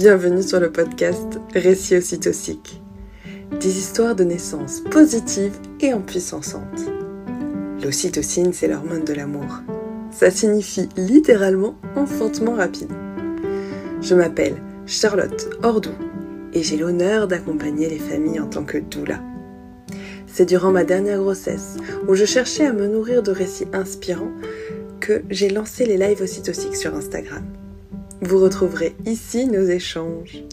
Bienvenue sur le podcast Récits ocytociques. Des histoires de naissance positives et empuissançantes. L'ocytocine, c'est l'hormone de l'amour. Ça signifie littéralement enfantement rapide. Je m'appelle Charlotte Ordou et j'ai l'honneur d'accompagner les familles en tant que doula. C'est durant ma dernière grossesse, où je cherchais à me nourrir de récits inspirants, que j'ai lancé les lives ocytociques sur Instagram. Vous retrouverez ici nos échanges.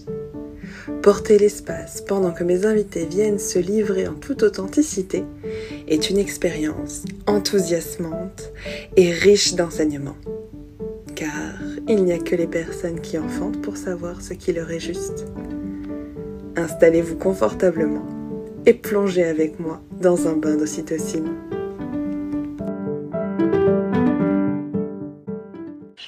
Porter l'espace pendant que mes invités viennent se livrer en toute authenticité est une expérience enthousiasmante et riche d'enseignements. Car il n'y a que les personnes qui enfantent pour savoir ce qui leur est juste. Installez-vous confortablement et plongez avec moi dans un bain d'ocytocine.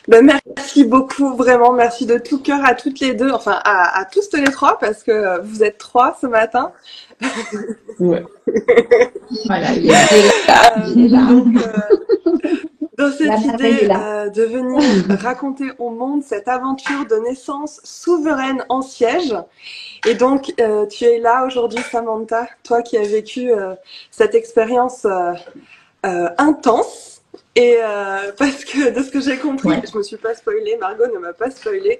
Merci beaucoup, vraiment, merci de tout cœur à toutes les deux, enfin à tous les trois, parce que vous êtes trois ce matin. Ouais. Voilà, il est là. Donc, dans cette idée de venir raconter au monde cette aventure de naissance souveraine en siège. Et donc, tu es là aujourd'hui, Samantha, toi qui as vécu cette expérience intense. Et parce que de ce que j'ai compris, ouais. Je me suis pas spoilée, Margot ne m'a pas spoilée.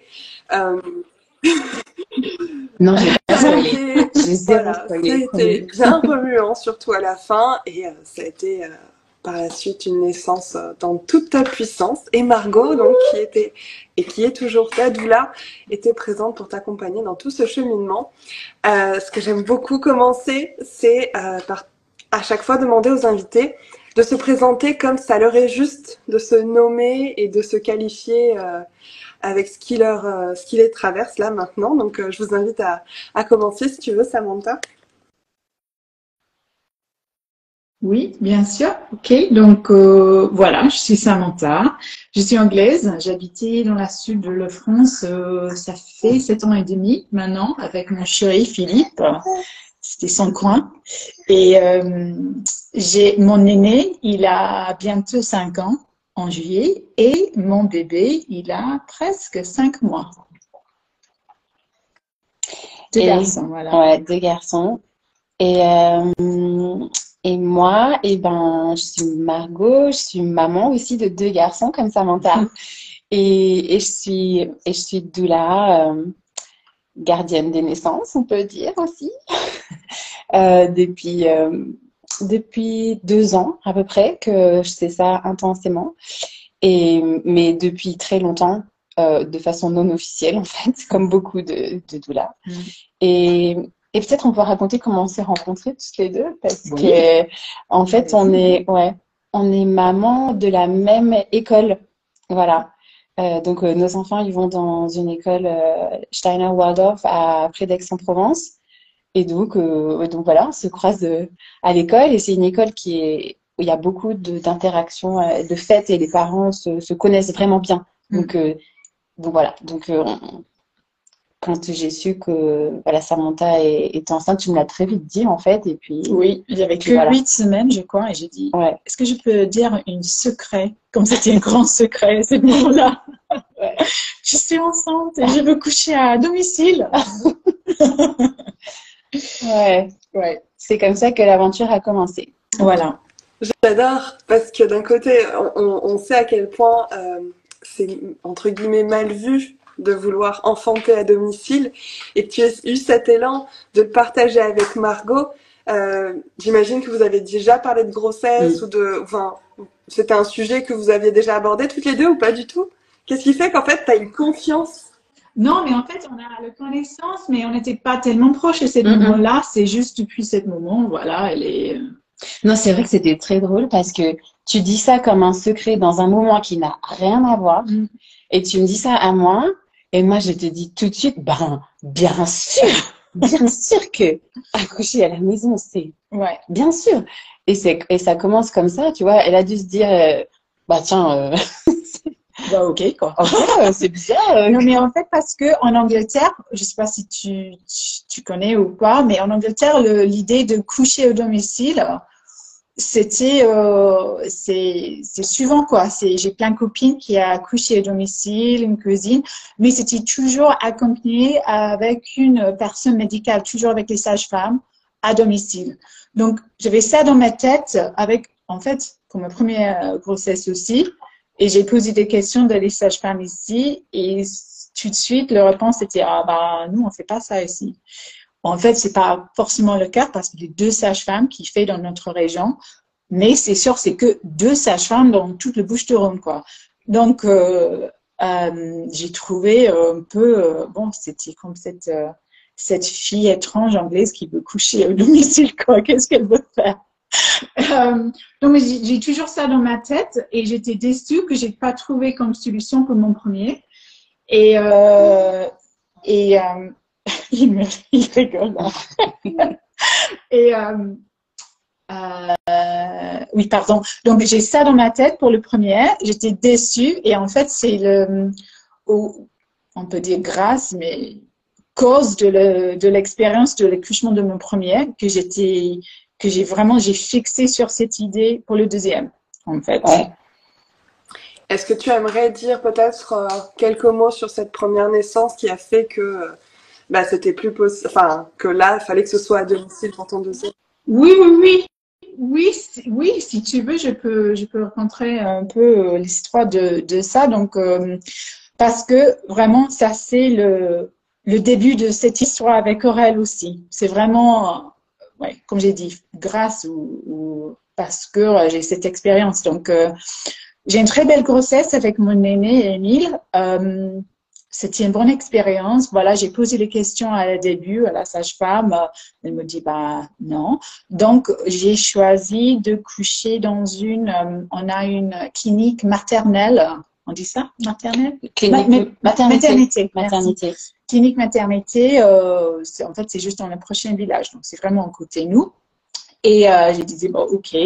Non, j'ai pas spoilé. Voilà, ça a été bien remuant, surtout à la fin, et ça a été par la suite une naissance dans toute ta puissance. Et Margot, donc qui était et qui est toujours ta doula, était présente pour t'accompagner dans tout ce cheminement. Ce que j'aime beaucoup commencer, c'est par à chaque fois demander aux invités de se présenter comme ça leur est juste, de se nommer et de se qualifier avec ce qui les traverse là maintenant. Donc je vous invite à commencer si tu veux, Samantha. Oui, bien sûr. Ok, donc voilà, je suis Samantha, je suis anglaise, j'habitais dans la sud de la France, ça fait 7 ans et demi maintenant avec mon chéri Philippe. C'était son coin. Et j'ai mon aîné, il a bientôt 5 ans en juillet et mon bébé, il a presque 5 mois. Deux garçons, voilà. Ouais, 2 garçons. Et moi, je suis Margot, je suis maman aussi de 2 garçons comme Samantha. et je suis doula, gardienne des naissances, on peut dire aussi. Depuis 2 ans à peu près que je fais ça intensément, mais depuis très longtemps de façon non officielle en fait, comme beaucoup de doulas. Et peut-être on peut raconter comment on s'est rencontrés toutes les deux, parce que en fait on est maman de la même école, voilà. Donc nos enfants ils vont dans une école Steiner Waldorf près d'Aix-en-Provence. Et donc voilà, on se croise à l'école, et c'est une école où il y a beaucoup d'interactions, de fêtes, et les parents se connaissent vraiment bien. Donc voilà. Donc quand j'ai su que voilà, Samantha était enceinte, tu me l'as très vite dit en fait. Et puis oui, il y avait que 8 semaines, je crois, et j'ai dit est-ce que je peux dire un secret, comme c'était un grand secret ce moment-là. Je suis enceinte et je veux coucher à domicile. Ouais. C'est comme ça que l'aventure a commencé. Voilà. J'adore, parce que d'un côté, on sait à quel point c'est entre guillemets mal vu de vouloir enfanter à domicile, et tu as eu cet élan de le partager avec Margot. J'imagine que vous avez déjà parlé de grossesse c'était un sujet que vous aviez déjà abordé toutes les deux ou pas du tout? Qu'est-ce qui fait qu'en fait tu as une confiance? Non, mais en fait, on a la connaissance, mais on n'était pas tellement proches à ce moment-là. C'est juste depuis ce moment, voilà, elle est... Non, c'est vrai que c'était très drôle, parce que tu dis ça comme un secret dans un moment qui n'a rien à voir, et tu me dis ça à moi, et moi, je te dis tout de suite, bien sûr que accoucher à la maison, c'est bien sûr. Et ça commence comme ça, tu vois. Elle a dû se dire, tiens... ok, quoi. C'est bizarre. Non, mais en fait, parce que en Angleterre, je sais pas si tu connais ou pas, mais en Angleterre, l'idée de coucher au domicile, c'est suivant quoi. J'ai plein de copines qui a accouché à domicile, une cousine, mais c'était toujours accompagné avec une personne médicale, toujours avec les sages-femmes à domicile. Donc, j'avais ça dans ma tête avec, en fait, pour ma première grossesse aussi, et j'ai posé des questions dans les sages-femmes ici, et tout de suite, la réponse était, ah bah, nous, on fait pas ça ici. En fait, c'est pas forcément le cas parce qu'il y a 2 sages-femmes qui fait dans notre région, mais c'est sûr, c'est que 2 sages-femmes dans toute le Bouches-du-Rhône, quoi. Donc, j'ai trouvé un peu, bon, c'était comme cette fille étrange anglaise qui veut coucher au domicile, quoi. Qu'est-ce qu'elle veut faire? Donc, j'ai toujours ça dans ma tête et j'étais déçue que j'ai pas trouvé comme solution pour mon premier. Et, et il rigole là. Et oui, pardon. Donc j'ai ça dans ma tête pour le premier. J'étais déçue et en fait c'est on peut dire grâce, mais cause de l'expérience de l'accouchement de mon premier j'ai fixé sur cette idée pour le deuxième en fait. Ouais. Est-ce que tu aimerais dire peut-être quelques mots sur cette première naissance qui a fait que c'était plus possible, enfin que là, il fallait que ce soit à domicile pour ton deuxième? Oui, si tu veux, je peux raconter un peu l'histoire de ça. Donc, parce que vraiment, ça c'est le début de cette histoire avec Aurel aussi. C'est vraiment, ouais, comme j'ai dit, grâce ou parce que j'ai cette expérience. Donc, j'ai une très belle grossesse avec mon aîné, Émile. C'était une bonne expérience. Voilà, j'ai posé les questions à la début à la sage-femme. Elle me dit, bah non. Donc, j'ai choisi de coucher dans on a une clinique maternelle. On dit ça? Maternelle? Maternité. Clinique maternité. En fait, c'est juste dans le prochain village. Donc, c'est vraiment à côté de nous. Et j'ai dit, bon, ok.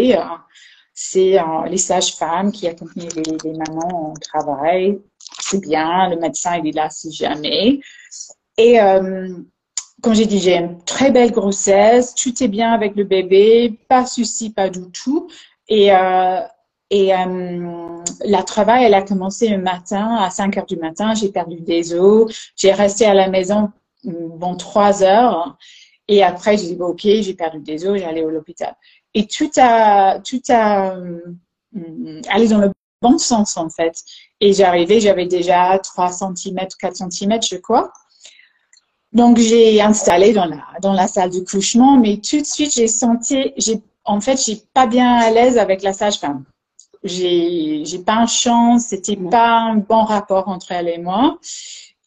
C'est les sages-femmes qui accompagnent les mamans au travail. C'est bien, le médecin il est là si jamais. Et comme j'ai dit, j'ai une très belle grossesse, tout est bien avec le bébé, pas de souci, pas du tout. Et la travail, elle a commencé le matin, à 5 heures du matin, j'ai perdu des os, j'ai resté à la maison 3 heures. Et après, j'ai dit, bon, ok, j'ai perdu des os, j'ai allé à l'hôpital. Et tout a allé dans le bon sens, en fait. Et j'avais déjà 3 cm, 4 cm, je crois. Donc, j'ai installé dans la salle de couchement, mais tout de suite, en fait, j'ai pas bien à l'aise avec la sage-femme. J'ai pas un chance, c'était pas un bon rapport entre elle et moi.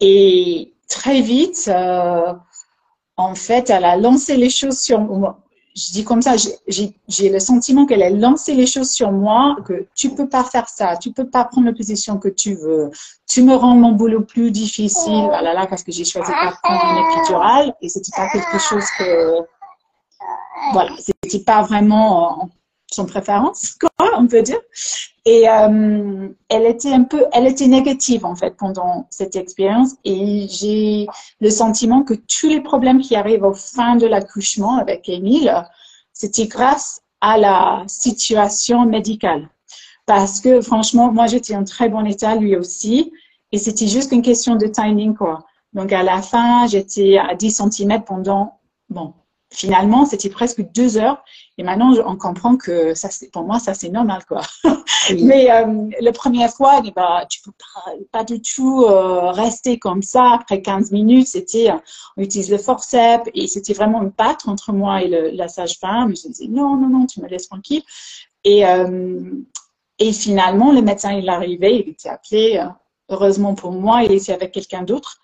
Et très vite, en fait, elle a lancé les choses sur moi. Je dis comme ça, j'ai le sentiment qu'elle a lancé les choses sur moi, que tu peux pas faire ça, tu peux pas prendre la position que tu veux, tu me rends mon boulot plus difficile, ah là là, parce que j'ai choisi pas de prendre une épidurale et c'était pas quelque chose que, voilà, c'était pas vraiment son préférence, quoi, on peut dire. Et elle était négative en fait pendant cette expérience et j'ai le sentiment que tous les problèmes qui arrivent au fin de l'accouchement avec Émile, c'était grâce à la situation médicale. Parce que franchement, moi j'étais en très bon état, lui aussi, et c'était juste une question de timing quoi. Donc à la fin, j'étais à 10 cm pendant, bon, finalement c'était presque 2 heures. Et maintenant, on comprend que ça, pour moi, ça c'est normal, quoi. Oui. Mais la première fois, tu peux pas du tout rester comme ça. Après 15 minutes, on utilise le forceps et c'était vraiment une batte entre moi et la sage-femme. Je disais non, tu me laisses tranquille. Et finalement, le médecin il est arrivé, il était appelé. Heureusement pour moi, il était avec quelqu'un d'autre.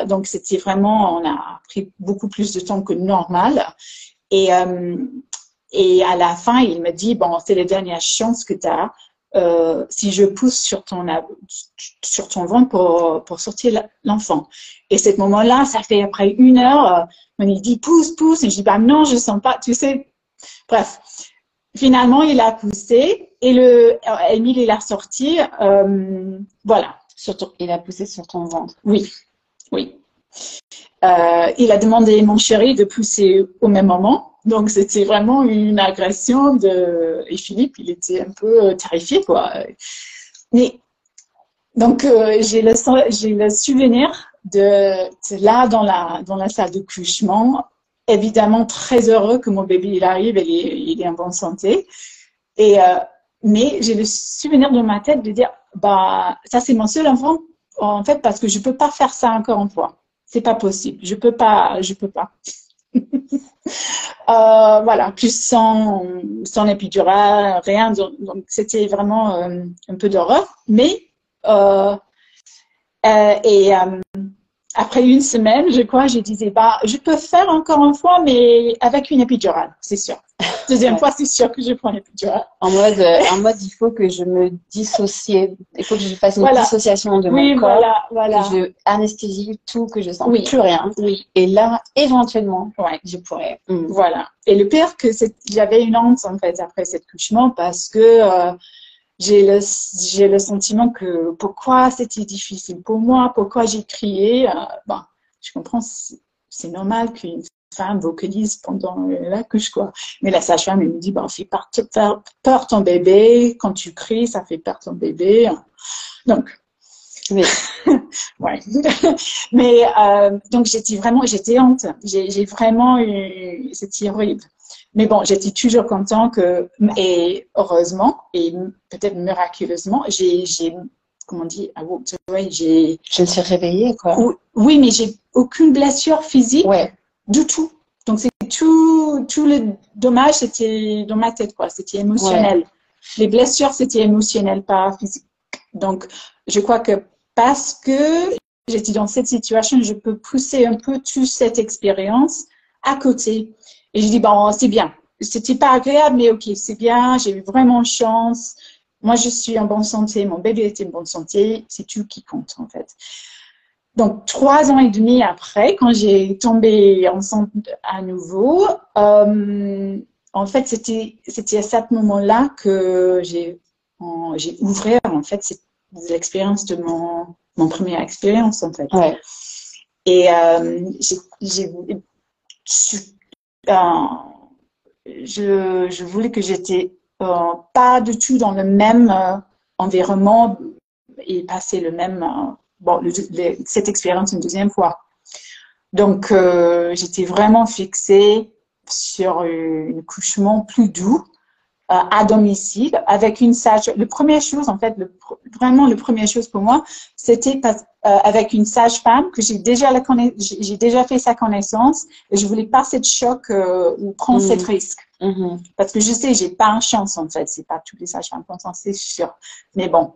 Donc c'était vraiment, on a pris beaucoup plus de temps que normal. Et à la fin, il me dit, bon, c'est la dernière chance que tu as. Si je pousse sur ton ventre pour sortir l'enfant. Et ce moment-là, ça fait après 1 heure, il dit pousse. Et je dis, bah non, je sens pas, tu sais. Bref. Finalement, il a poussé et Émile, il a sorti. Voilà. Il a poussé sur ton ventre. Oui. Il a demandé à mon chéri de pousser au même moment. Donc, c'était vraiment une agression et Philippe, il était un peu terrifié, quoi. Mais, donc, j'ai le souvenir de là, dans la salle de couchement, évidemment très heureux que mon bébé, il arrive, il est en bonne santé. Mais j'ai le souvenir dans ma tête de dire, bah, ça, c'est mon seul enfant, en fait, parce que je peux pas faire ça encore une fois. C'est pas possible. Je peux pas. Voilà, plus sans épidural, rien. Donc c'était vraiment un peu d'horreur. Mais après une semaine, je crois, je disais, bah, je peux faire encore une fois, mais avec une épidurale, c'est sûr. Deuxième fois, c'est sûr que je prends l'épidurale. En mode, il faut que je me dissocie. Il faut que je fasse une dissociation de mon corps. Voilà. Que je anesthésie tout, que je sens plus rien. Oui. Et là, éventuellement, je pourrais. Voilà. Et le pire, j'avais une honte, en fait, après cet accouchement, parce que j'ai le sentiment que pourquoi c'était difficile pour moi, pourquoi j'ai crié. Bon, je comprends, c'est normal qu'une femme vocalise pendant la couche, quoi. Mais la sage-femme, elle me dit, bon, fais peur ton bébé, quand tu cries, ça fait peur ton bébé. Donc, oui. Ouais. Mais donc j'étais honte. J'ai vraiment eu, c'était horrible. Mais bon, j'étais toujours content et heureusement, et peut-être miraculeusement, comment on dit, je me suis réveillée, quoi. Oui, mais j'ai aucune blessure physique du tout. Donc, c'est tout le dommage, c'était dans ma tête, quoi. C'était émotionnel. Ouais. Les blessures, c'était émotionnel, pas physique. Donc, je crois que parce que j'étais dans cette situation, je peux pousser un peu toute cette expérience à côté. Et je dis, bon, c'est bien. C'était pas agréable, mais ok, c'est bien. J'ai eu vraiment chance. Moi, je suis en bonne santé. Mon bébé était en bonne santé. C'est tout qui compte, en fait. Donc, 3 ans et demi après, quand j'ai tombé enceinte à nouveau, en fait, c'était à ce moment-là que j'ai ouvert, en fait, l'expérience de mon première expérience, en fait. Ouais. Et je voulais que j'étais pas du tout dans le même environnement et passer le même cette expérience une deuxième fois. Donc j'étais vraiment fixée sur un accouchement plus doux à domicile avec une sage. La première chose, en fait, vraiment la première chose pour moi, c'était avec une sage-femme que j'ai déjà fait sa connaissance et je voulais pas cette choc ou prendre cette risque. Parce que je sais, j'ai pas une chance, en fait. C'est pas toutes les sages-femmes qui sont, c'est sûr. Mais bon,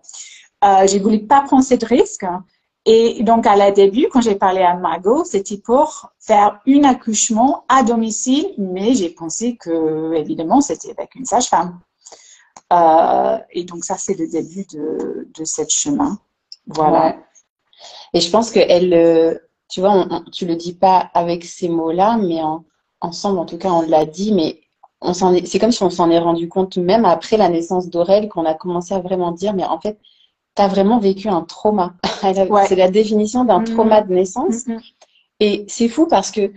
je voulais pas prendre cette risque. Et donc, à la début, quand j'ai parlé à Margot, c'était pour faire un accouchement à domicile, mais j'ai pensé que, évidemment, c'était avec une sage-femme. Et donc, ça, c'est le début de ce chemin. Voilà. Ouais. Et je pense que tu vois, tu le dis pas avec ces mots-là, mais ensemble, en tout cas, on l'a dit, mais c'est comme si on s'en est rendu compte même après la naissance d'Aurel, qu'on a commencé à vraiment dire, mais en fait, tu as vraiment vécu un trauma. C'est la définition d'un trauma de naissance. Et c'est fou parce que,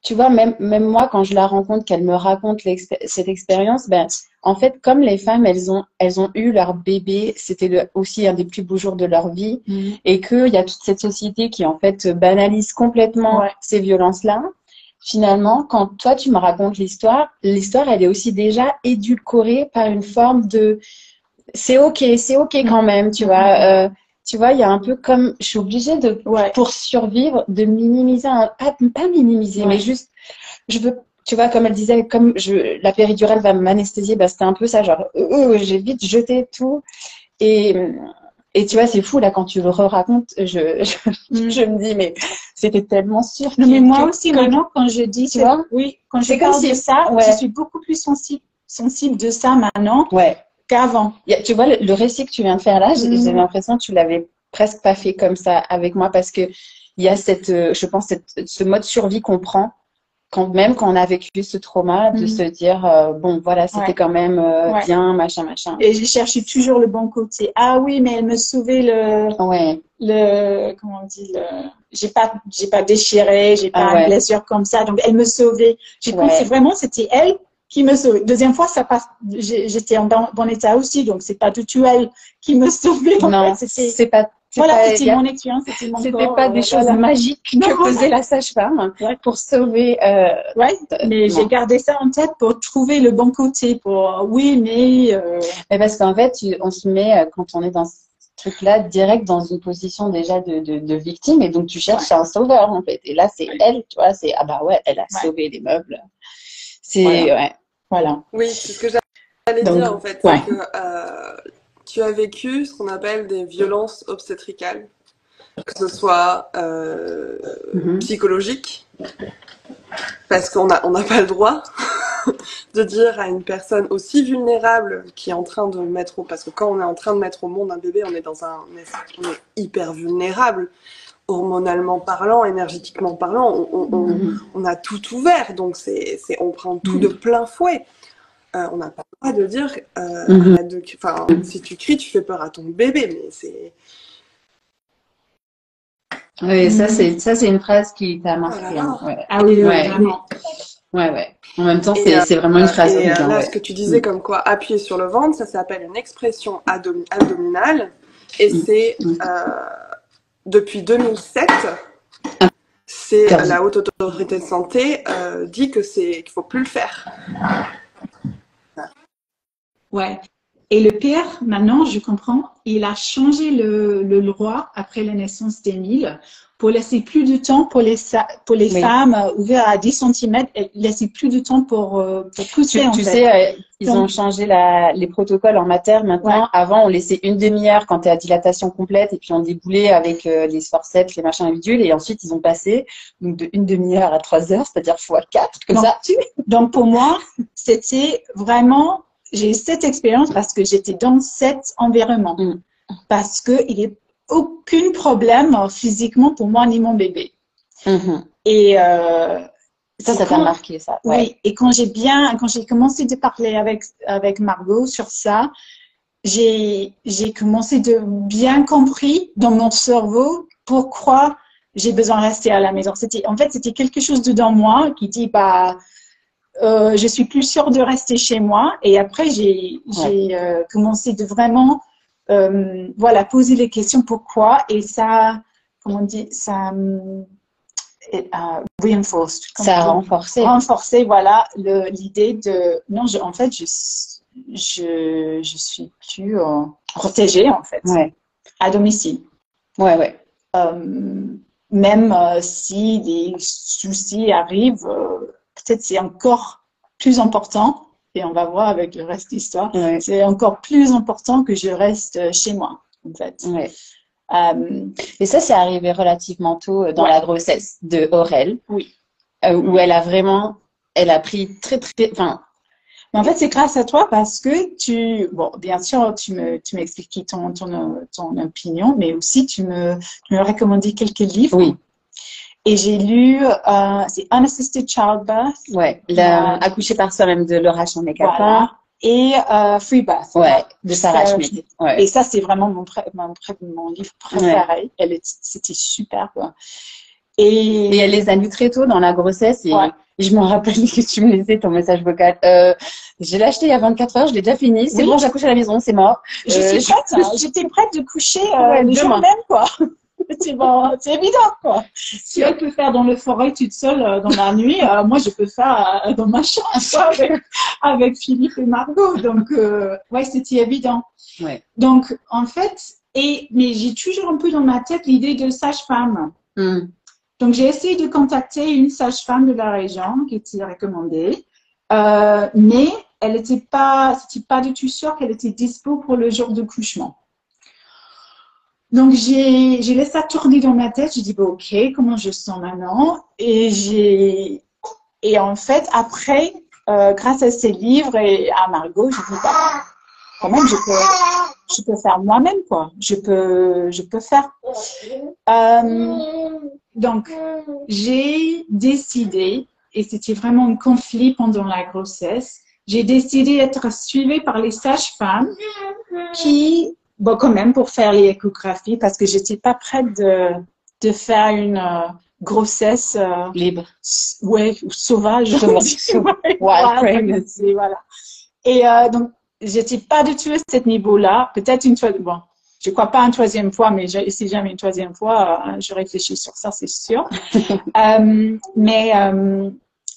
tu vois, même moi, quand je la rencontre, qu'elle me raconte cette expérience, ben, en fait, comme les femmes, elles ont eu leur bébé, c'était aussi un des plus beaux jours de leur vie, et qu'il y a toute cette société qui, en fait, banalise complètement ces violences-là. Finalement, quand toi, tu me racontes l'histoire, elle est aussi déjà édulcorée par une forme de... C'est ok quand même, tu vois. Tu vois, il y a un peu comme, je suis obligée pour survivre, de minimiser, pas minimiser, mais juste, je veux, tu vois, comme elle disait, comme la péridurale va m'anesthésier, bah, c'était un peu ça, genre, j'ai vite jeté tout. Et tu vois, c'est fou, là, quand tu le racontes, je me dis, mais c'était tellement sûr. Non, mais moi aussi, maintenant, quand je dis, tu vois, quand je parle de ça, je suis beaucoup plus sensible de ça maintenant. Qu'avant. Tu vois, le récit que tu viens de faire là, j'ai l'impression que tu l'avais presque pas fait comme ça avec moi parce que il y a je pense, ce mode survie qu'on prend même quand on a vécu ce trauma, de se dire, bon, voilà, c'était quand même bien, machin, machin. Et j'ai cherché toujours le bon côté. Ah oui, mais elle me sauvait comment on dit, j'ai pas déchiré, j'ai pas une blessure comme ça, donc elle me sauvait. J'ai pensé vraiment, c'était elle qui me sauvait. Deuxième fois, ça passe, j'étais en bon état aussi, donc c'est pas du tout elle qui me sauvait. Non, c'est pas. Voilà, c'était mon expérience, c'était mon corps. C'était pas des choses magiques que faisait la sage-femme pour sauver. Mais j'ai gardé ça en tête pour trouver le bon côté. Mais parce qu'en fait, on se met, quand on est dans ce truc-là, direct dans une position déjà de victime, et donc tu cherches un sauveur, en fait. Et là, c'est elle, tu vois, c'est, ah bah ouais, elle a sauvé les meubles. C'est, voilà. Oui, c'est ce que j'allais dire, en fait. C'est que tu as vécu ce qu'on appelle des violences obstétricales, que ce soit psychologique, parce qu'on n'a pas le droit de dire à une personne aussi vulnérable qui est en train de mettre parce que quand on est en train de mettre au monde un bébé, on est on est hyper vulnérable, hormonalement parlant, énergétiquement parlant, on a tout ouvert, donc on prend tout de plein fouet. On n'a pas le droit de dire si tu cries, tu fais peur à ton bébé, mais c'est... Oui, ça c'est une phrase qui t'a marqué. Ah oui, vraiment. Ouais. En même temps, c'est vraiment une phrase. Et là, ce que tu disais comme quoi appuyer sur le ventre, ça s'appelle une expression abdominale, et c'est depuis 2007. C'est la Haute Autorité de Santé dit qu'il faut plus le faire. Ouais. Et le père, maintenant, je comprends, il a changé le droit après la naissance d'Émile pour laisser plus de temps pour les femmes ouvertes à 10 cm, et laisser plus de temps pour pousser, tu sais, ils ont changé les protocoles en mater maintenant. Avant, on laissait une demi-heure quand tu es à dilatation complète, et puis on déboulait avec les forceps, les machins individuels, et ensuite ils ont passé donc de une demi-heure à 3 heures, c'est-à-dire x4, comme ça. Donc pour moi, c'était vraiment... J'ai cette expérience parce que j'étais dans cet environnement. Parce qu'il n'y a aucun problème physiquement pour moi ni mon bébé. Et ça t'a marqué, ça. Oui, et quand j'ai commencé de parler avec Margot sur ça, j'ai commencé de bien compris dans mon cerveau pourquoi j'ai besoin de rester à la maison. En fait, c'était quelque chose dedans moi qui dit, je suis plus sûre de rester chez moi. Et après, j'ai commencé de vraiment poser les questions pourquoi. Et ça, comment on dit, ça reinforced. Ça a renforcé. Renforcé, voilà, l'idée de non, en fait, je suis plus protégée, en fait, à domicile. Même si des soucis arrivent, peut-être c'est encore plus important, et on va voir avec le reste de l'histoire, c'est encore plus important que je reste chez moi, en fait. Et ça, c'est arrivé relativement tôt dans la grossesse de Aurel, où elle a pris très, mais en fait, c'est grâce à toi parce que bien sûr, tu m'expliques ton opinion, mais aussi tu me recommandais quelques livres. Oui. Et j'ai lu, c'est Unassisted Childbirth. Accoucher par soi-même de Laura Chandler-Capin. Voilà. Et Free Birth. De Sarah Schmidt. Et ça, c'est vraiment mon livre préféré. C'était superbe. Et elle les a lus très tôt dans la grossesse. Et je me rappelle que tu me laissais ton message vocal. Je l'ai acheté il y a 24 heures, je l'ai déjà fini. C'est bon, j'accouche à la maison, c'est mort. J'étais prête de coucher le jour même, quoi. C'est évident, quoi. Si elle peut faire dans le forêt toute seule dans la nuit, moi, je peux faire dans ma chambre, avec Philippe et Margot. Donc, c'était évident. Donc, en fait, mais j'ai toujours un peu dans ma tête l'idée de sage-femme. Donc, j'ai essayé de contacter une sage-femme de la région qui était recommandée, mais c'était pas du tout sûr qu'elle était dispo pour le jour de couchement. Donc, j'ai laissé ça tourner dans ma tête. J'ai dit, ok, comment je sens maintenant? Et en fait, après, grâce à ces livres et à Margot, j'ai dit, quand même, je peux faire moi-même, quoi. Je peux faire. Donc, j'ai décidé et c'était vraiment un conflit pendant la grossesse. J'ai décidé d'être suivie par les sages-femmes qui, bon, quand même, pour faire les échographies, parce que j'étais pas prête de faire une grossesse Libre. Ouais, sauvage. Wild pregnancy. Voilà. Et donc, j'étais pas du tout à ce niveau-là. Peut-être une fois, bon, je crois pas une troisième fois, mais si jamais une troisième fois, je réfléchis sur ça, c'est sûr.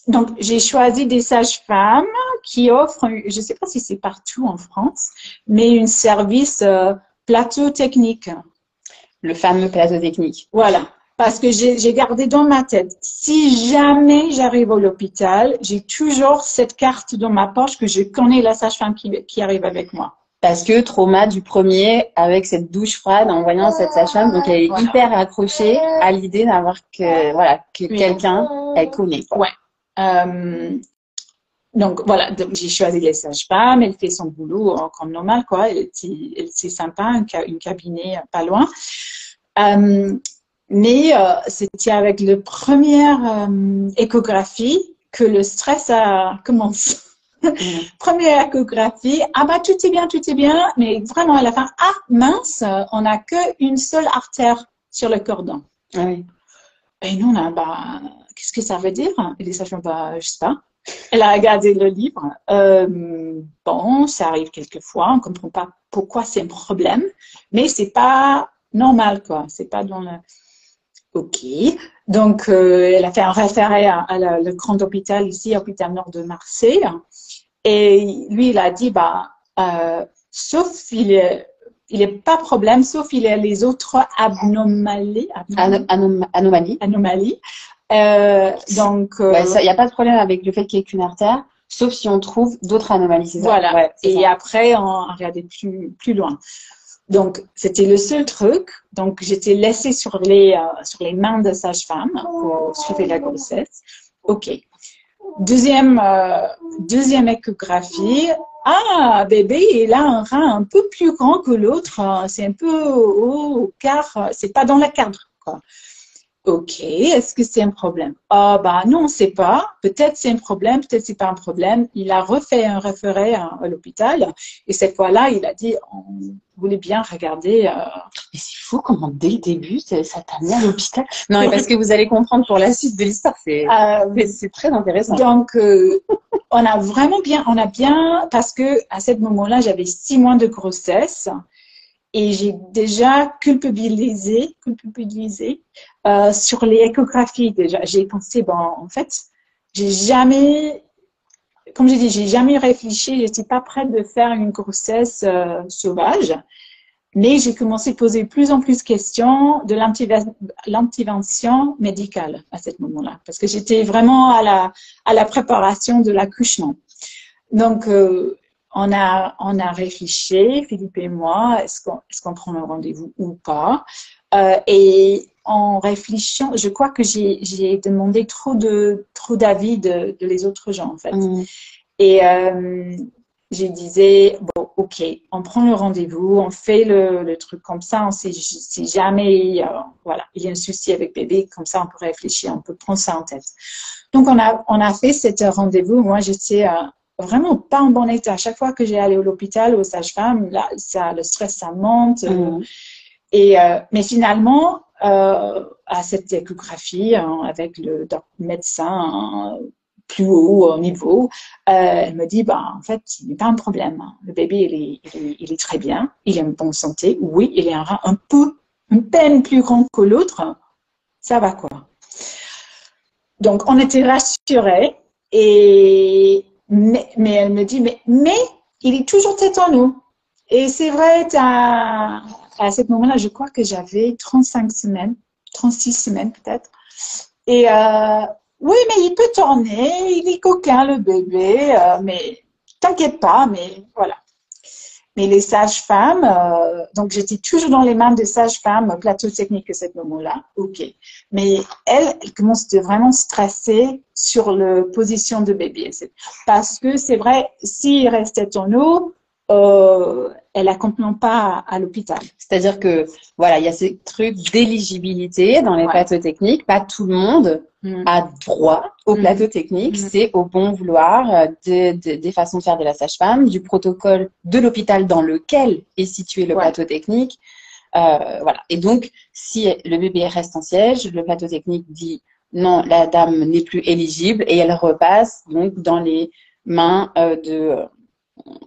Donc, j'ai choisi des sages-femmes qui offrent, je sais pas si c'est partout en France, mais un service plateau technique. Le fameux plateau technique. Voilà. Parce que j'ai gardé dans ma tête, si jamais j'arrive à l'hôpital, j'ai toujours cette carte dans ma poche que je connais la sage-femme qui arrive avec moi. Parce que trauma du premier avec cette douche froide en voyant cette sage-femme, donc elle est hyper accrochée à l'idée d'avoir que quelqu'un elle connaît. Ouais. Donc voilà, j'ai choisi les sages-femmes, elle fait son boulot comme normal, quoi. C'est sympa, une cabinet pas loin. Mais c'était avec la première échographie que le stress a commencé. Première échographie, ah bah tout est bien, mais vraiment à la fin, ah mince, on n'a qu'une seule artère sur le cordon. Oui. Et nous, on a, bah, qu'est-ce que ça veut dire? Et les sages-femmes, bah, je sais pas. Elle a regardé le livre. Bon, ça arrive quelquefois, on comprend pas pourquoi c'est un problème, mais c'est pas normal, quoi. C'est pas dans le... Ok. Donc, elle a fait un référé à le grand hôpital ici, hôpital Nord de Marseille. Et lui, il a dit, bah, sauf il est pas problème, sauf il y a les autres anomalies. Anomalies. Donc, il n'y a pas de problème avec le fait qu'il n'y ait qu'une artère, sauf si on trouve d'autres anomalies. C'est ça. Voilà. Ouais, et ça. après, on a regardé plus loin. Donc, c'était le seul truc. Donc, j'étais laissée sur les mains de sage-femme pour suivre la grossesse. OK. Deuxième échographie. Ah, bébé, il a un rein un peu plus grand que l'autre. C'est un peu au quart. C'est pas dans le cadre, quoi. OK. Est-ce que c'est un problème? Ah, bah, non, on sait pas. Peut-être c'est un problème, peut-être c'est pas un problème. Il a refait un référé à l'hôpital. Et cette fois-là, il a dit, on voulait bien regarder. Mais c'est fou comment dès le début, ça t'a mis à l'hôpital. Non, mais parce que vous allez comprendre pour la suite de l'histoire. C'est très intéressant. Donc, on a bien, parce que à ce moment-là, j'avais 6 mois de grossesse. Et j'ai déjà culpabilisé sur les échographies déjà. J'ai pensé, bon, en fait, comme j'ai dit, j'ai jamais réfléchi, je n'étais pas prête de faire une grossesse sauvage. Mais j'ai commencé à poser de plus en plus de questions de l'intervention médicale à ce moment-là. Parce que j'étais vraiment à la préparation de l'accouchement. Donc, on a réfléchi, Philippe et moi, est-ce qu'on prend un rendez-vous ou pas? Et en réfléchissant, je crois que j'ai demandé trop d'avis de les autres gens, en fait. Et je disais, bon, ok, on prend le rendez-vous, on fait le truc comme ça, on sait si jamais, voilà, il y a un souci avec bébé, comme ça on peut réfléchir, on peut prendre ça en tête. Donc on a fait cet rendez-vous. Moi, j'étais vraiment pas en bon état. À chaque fois que j'ai allé à l'hôpital, aux sages-femmes, là, le stress, ça monte. Mais finalement, à cette échographie, avec le médecin plus haut niveau, elle me dit, bah, en fait, il n'est pas un problème. Le bébé, il est très bien, il est en bonne santé. Oui, il est une peine plus grand que l'autre. Ça va quoi. Donc, on était rassurés. Mais elle me dit, mais il est toujours tétaneux. Et c'est vrai, à ce moment-là, je crois que j'avais 36 semaines peut-être. Et oui, mais il peut tourner, il est coquin le bébé, mais t'inquiète pas, mais voilà. Mais les sages-femmes, donc j'étais toujours dans les mains des sages-femmes, plateau technique à ce moment-là, ok. Mais elle commence de vraiment stresser sur la position de bébé. Parce que c'est vrai, s'il restait en eau, elle accompagne pas à l'hôpital. C'est-à-dire que, voilà, il y a ces trucs d'éligibilité dans les plateaux techniques. Pas tout le monde a droit au plateau technique. C'est au bon vouloir des façons de faire de la sage-femme, du protocole de l'hôpital dans lequel est situé le plateau technique. Voilà. Et donc, si le bébé reste en siège, le plateau technique dit non, la dame n'est plus éligible et elle repasse donc dans les mains de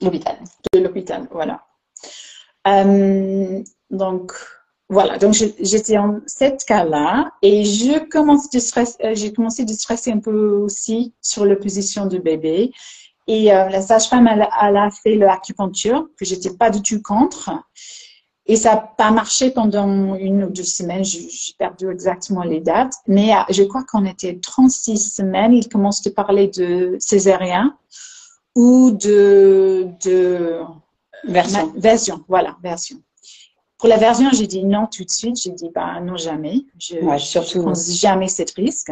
l'hôpital. De l'hôpital, voilà. Donc, voilà. Donc, j'étais en cette cas-là et j'ai commencé de stresser un peu aussi sur la position du bébé. Et la sage-femme, elle a fait l'acupuncture, que j'étais pas du tout contre. Et ça n'a pas marché pendant 1 ou 2 semaines. J'ai perdu exactement les dates. Mais je crois qu'on était 36 semaines. Il commence de parler de césarien ou de version. Voilà, version. Pour la version, j'ai dit non tout de suite. J'ai dit, bah, non, jamais. Je ne prends jamais cette risque.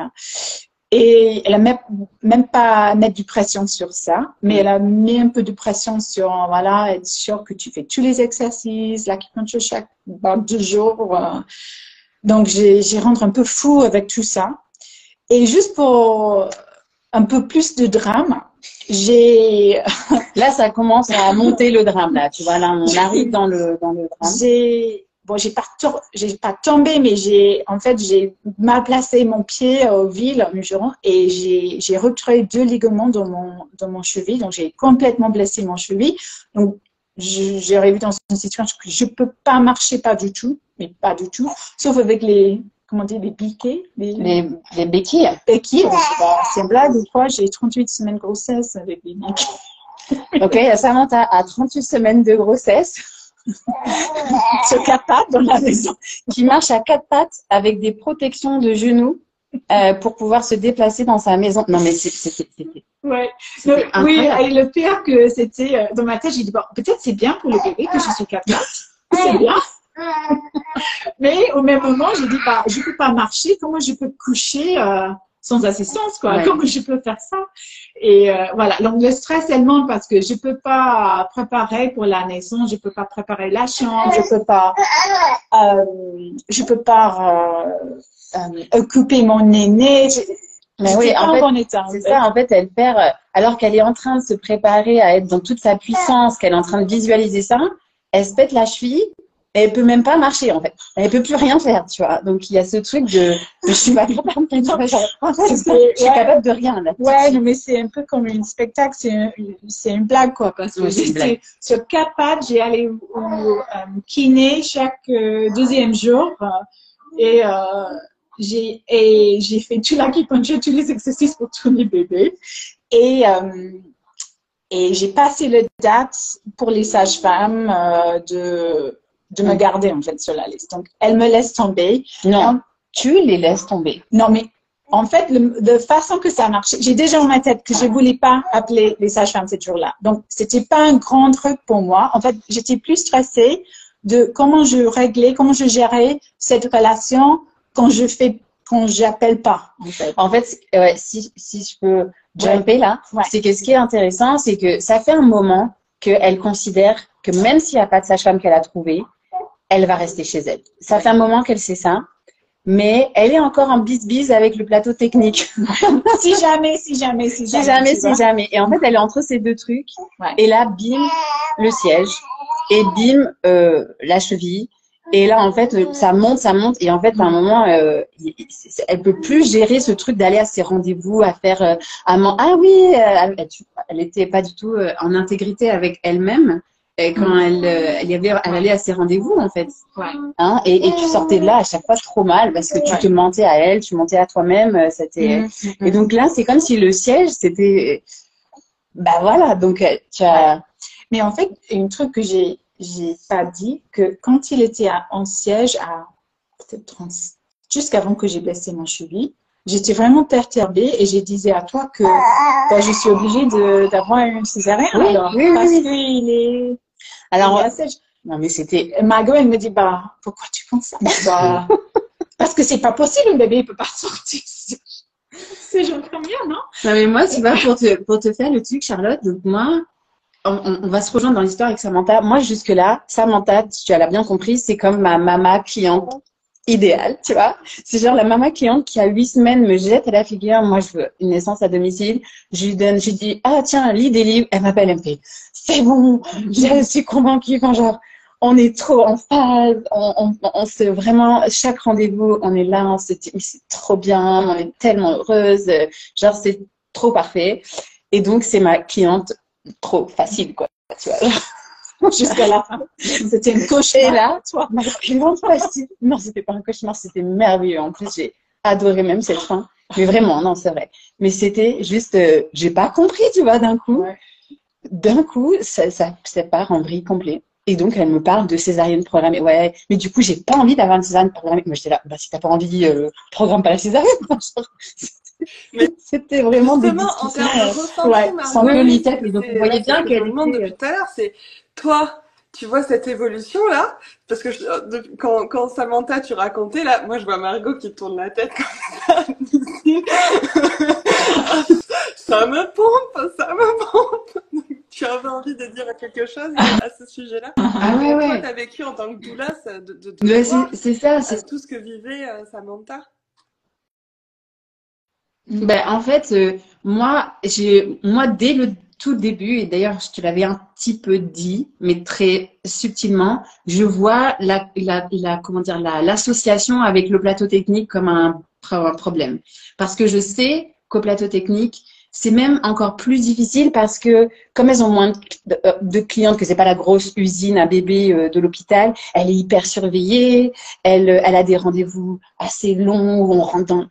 Et elle n'a même pas mettre du pression sur ça, mais elle a mis un peu de pression sur, voilà, être sûr que tu fais tous les exercices, l'acupuncture chaque 2 jours. Donc, j'ai rendu un peu fou avec tout ça. Et juste pour un peu plus de drame, Là, ça commence à monter le drame, là. Tu vois, là, on arrive dans le drame. J'ai pas tombé, mais j'ai mal placé mon pied au vil en jurant et j'ai retiré 2 ligaments dans mon cheville. Donc, j'ai complètement blessé mon cheville. Donc, j'ai arrivé dans une situation que je peux pas marcher, pas du tout, mais pas du tout, sauf avec les béquilles. Les béquilles. Béquilles. C'est une blague ou quoi? J'ai 38 semaines de grossesse avec les béquilles. Ok, Samantha a 38 semaines de grossesse. Sur 4 pattes dans la maison. Qui marche à 4 pattes avec des protections de genoux pour pouvoir se déplacer dans sa maison. Non, mais c'était. Ouais. Oui, et le pire que c'était dans ma tête, j'ai dit bon, peut-être c'est bien pour le bébé que je suis 4 pattes. C'est bien. Mais au même moment, j'ai dit bah, je peux pas marcher. Comment je peux coucher sans assistance, quoi? Ouais. Comment je peux faire ça? Et voilà. Donc le stress elle monte parce que je peux pas préparer pour la naissance, je peux pas préparer la chambre, je peux pas occuper mon aîné. Mais oui, en fait, c'est ça. En fait, elle perd alors qu'elle est en train de se préparer à être dans toute sa puissance, qu'elle est en train de visualiser ça. Elle se pète la cheville. Elle peut même pas marcher, en fait. Elle peut plus rien faire, tu vois. Donc, il y a ce truc de je suis pas capable, je suis capable de rien, là. Ouais, mais c'est un peu comme un spectacle, c'est une blague, quoi. Parce que j'étais sur 4 pattes, j'ai allé au kiné chaque 2e jour. Et j'ai fait tout l'acupuncture, tous les exercices pour tous les bébés. Et j'ai passé le date pour les sages-femmes de me garder, en fait, sur la liste. Donc, elle me laisse tomber. Non, tu les laisses tomber. Non, mais en fait, de façon que ça marchait, j'ai déjà dans ma tête que je voulais pas appeler les sages-femmes ce jour-là. Donc, c'était pas un grand truc pour moi. En fait, j'étais plus stressée de comment je gérais cette relation quand j'appelle pas, en fait. En fait, si je peux jumper là, c'est que ce qui est intéressant, c'est que ça fait un moment qu'elle considère que même s'il n'y a pas de sage-femme qu'elle a trouvé, elle va rester chez elle. Ça fait un moment qu'elle sait ça, mais elle est encore en bis-bis avec le plateau technique. Si jamais. Et en fait, elle est entre ces 2 trucs. Et là, bim, le siège. Et bim, la cheville. Et là, en fait, ça monte. Et en fait, à un moment, elle peut plus gérer ce truc d'aller à ses rendez-vous, à faire ah oui, elle était pas du tout en intégrité avec elle-même. Et quand elle allait à ses rendez-vous, en fait. Ouais. Hein, et tu sortais de là à chaque fois trop mal parce que tu te mentais à elle, tu mentais à toi-même. Et donc là, c'est comme si le siège, c'était. Bah voilà, donc tu as. Ouais. Mais en fait, un truc que j'ai pas dit, que quand il était en siège à peut-être 30, jusqu'avant que j'ai blessé mon cheville, j'étais vraiment perturbée et je disais à toi que je suis obligée d'avoir une césarienne. Oui. Parce qu'il est. Alors, non, mais c'était. Margot, elle me dit, bah, pourquoi tu penses ça? Parce que c'est pas possible, le bébé, il peut pas sortir. C'est genre comme bien, non? Non, mais moi, c'est pas pour te faire le truc, Charlotte. Donc, moi, on va se rejoindre dans l'histoire avec Samantha. Moi, jusque-là, Samantha, tu l'as bien compris, c'est comme ma maman cliente idéale, tu vois. C'est genre la maman cliente qui, à 8 semaines, me jette à la figure. Moi, je veux une naissance à domicile. Je lui donne, je lui dis, ah, tiens, lis des livres. Elle m'appelle, elle me fait, c'est bon, je suis convaincue. Enfin, genre, on est trop en phase. On se, vraiment, chaque rendez-vous, on est là, on se dit, mais c'est trop bien, on est tellement heureuse. Genre, c'est trop parfait. Et donc, c'est ma cliente trop facile, quoi. Tu vois. Jusqu'à la fin. C'était une cauchemar. Et là, toi, ma cliente facile. Non, c'était pas un cauchemar, c'était merveilleux. En plus, j'ai adoré même cette fin. Mais vraiment, non, c'est vrai. Mais c'était juste, j'ai pas compris, tu vois, d'un coup. Ouais. D'un coup, ça part en vrille complet. Et donc, elle me parle de césarienne programmée. Ouais, mais du coup, j'ai pas envie d'avoir une césarienne programmée. Moi, j'étais là, bah, si t'as pas envie, programme pas la césarienne. Mais c'était vraiment des justement, en discussions, termes de ressenti, sans Margot, queue ni tête. c'est Donc, vous voyez bien ce que je qu'elle me demande était, depuis tout à l'heure, c'est toi, tu vois cette évolution-là? Parce que quand Samantha, tu racontais, là, moi, je vois Margot qui tourne la tête comme ça, ici. Ça me pompe, ça me pompe. Tu avais envie de dire quelque chose à ce sujet-là? Ah ouais, Toi, ouais. t'as vécu en tant que doula de Ouais, voir c'est ça, c'est tout ce que vivait Samantha. ben, en fait, moi, dès le tout début, et d'ailleurs, je te l'avais un petit peu dit, mais très subtilement, je vois comment dire, l'association avec le plateau technique comme un problème. Parce que je sais qu'au plateau technique, c'est même encore plus difficile parce que, comme elles ont moins de clientes, que c'est pas la grosse usine à bébé de l'hôpital, elle est hyper surveillée, elle a des rendez-vous assez longs où on rentre dans,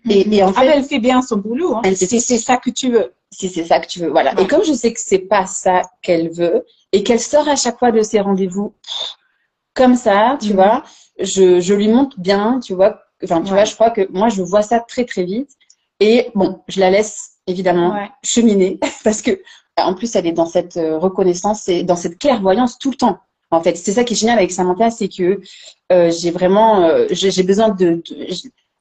et en Ah, ben, fait, elle fait bien son boulot, hein. C'est ça que tu veux. si c'est ça que tu veux, voilà. Ouais. Et comme je sais que c'est pas ça qu'elle veut et qu'elle sort à chaque fois de ses rendez-vous comme ça, tu vois, je lui montre bien, tu vois. Enfin, tu vois, je crois que moi, je vois ça très, très vite. Et bon, je la laisse évidemment cheminer parce que, en plus, elle est dans cette reconnaissance et dans cette clairvoyance tout le temps. En fait, c'est ça qui est génial avec Samantha, c'est que j'ai vraiment, j'ai besoin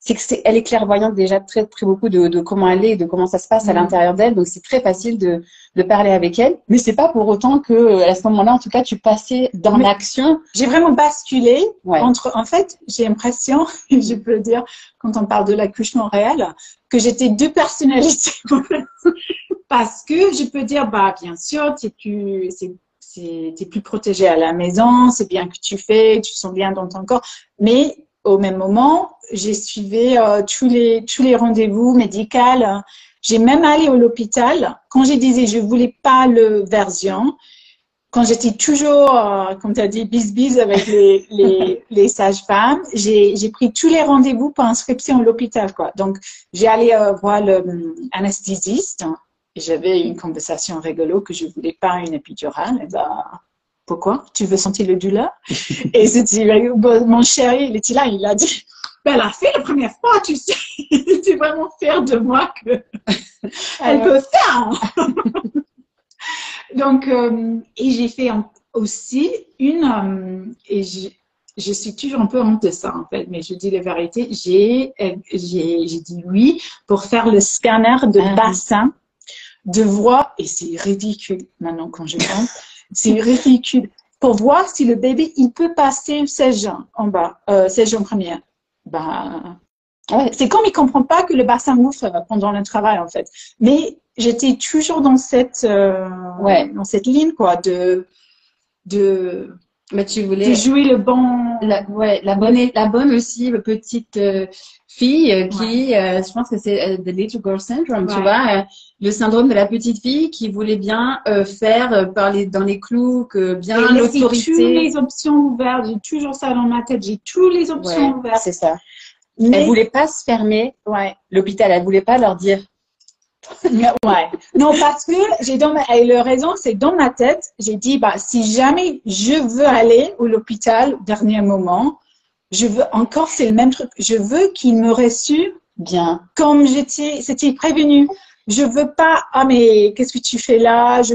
c'est que elle est clairvoyante déjà très très beaucoup de comment elle est et de comment ça se passe à l'intérieur d'elle, donc c'est très facile de parler avec elle, mais c'est pas pour autant que à ce moment-là, en tout cas, tu passais dans l'action. J'ai vraiment basculé Ouais. en fait, j'ai l'impression, je peux le dire, quand on parle de l'accouchement réel, que j'étais deux personnalités. Parce que je peux dire, bah, bien sûr, t'es plus protégé à la maison, c'est bien que tu fais, tu sens bien dans ton corps, mais au même moment, j'ai suivi tous les rendez-vous médicaux. J'ai même allé à l'hôpital quand je disais je voulais pas le version. Quand j'étais toujours, comme tu as dit, bis avec les sages-femmes, j'ai pris tous les rendez-vous pour inscription à l'hôpital, quoi. Donc, j'ai allé voir l'anesthésiste. J'avais une conversation rigolo que je voulais pas une épidurale. Et ben, pourquoi? Tu veux sentir le douleur? Et c'était, mon chéri, il était là, il a dit, ben, elle a fait la première fois, tu sais. Il était vraiment fier de moi que elle peut faire. Donc, et j'ai fait aussi et je suis toujours un peu honte de ça, en fait, mais je dis la vérité, j'ai dit oui pour faire le scanner de bassin, de voir, et c'est ridicule maintenant quand je pense, c'est ridicule, pour voir si le bébé, il peut passer 16 jours en bas, 16 jours en première. Ben, ouais, c'est comme il comprend pas que le bassin ouvre pendant le travail, en fait. Mais j'étais toujours dans cette ligne, quoi, Mais tu voulais de jouer le bon. la bonne aussi petite fille qui, je pense que c'est the little girl syndrome, tu vois, le syndrome de la petite fille qui voulait bien faire dans les clous, que bien l'autorité. J'ai toutes les options ouvertes, j'ai toujours ça dans ma tête, j'ai toutes les options ouvertes. C'est ça. Mais elle voulait pas se fermer. L'hôpital, elle voulait pas leur dire. Non, parce que et le raison, c'est dans ma tête, j'ai dit, bah, si jamais je veux aller à l'hôpital, dernier moment, je veux encore, c'est le même truc. Je veux qu'il me reçu bien. Comme c'était prévenu. Je veux pas, ah, mais qu'est-ce que tu fais là? Je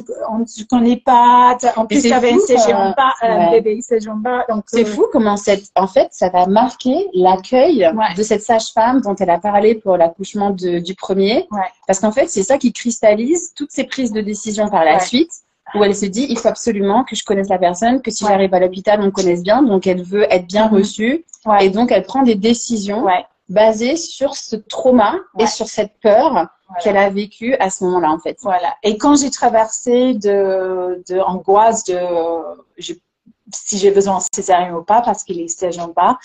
connais pas. En plus, tu avais un CG en bas, un bébé CG en bas. Donc, c'est fou comment en fait, ça va marquer l'accueil de cette sage-femme dont elle a parlé pour l'accouchement du premier. Parce qu'en fait, c'est ça qui cristallise toutes ces prises de décision par la suite. où elle se dit, il faut absolument que je connaisse la personne, que si j'arrive à l'hôpital, on me connaisse bien, donc elle veut être bien reçue. Et donc, elle prend des décisions basées sur ce trauma et sur cette peur qu'elle a vécue à ce moment-là, en fait. Voilà. Et quand j'ai traversé de angoisse si j'ai besoin de césarienne ou pas, parce qu'il est stage en bas,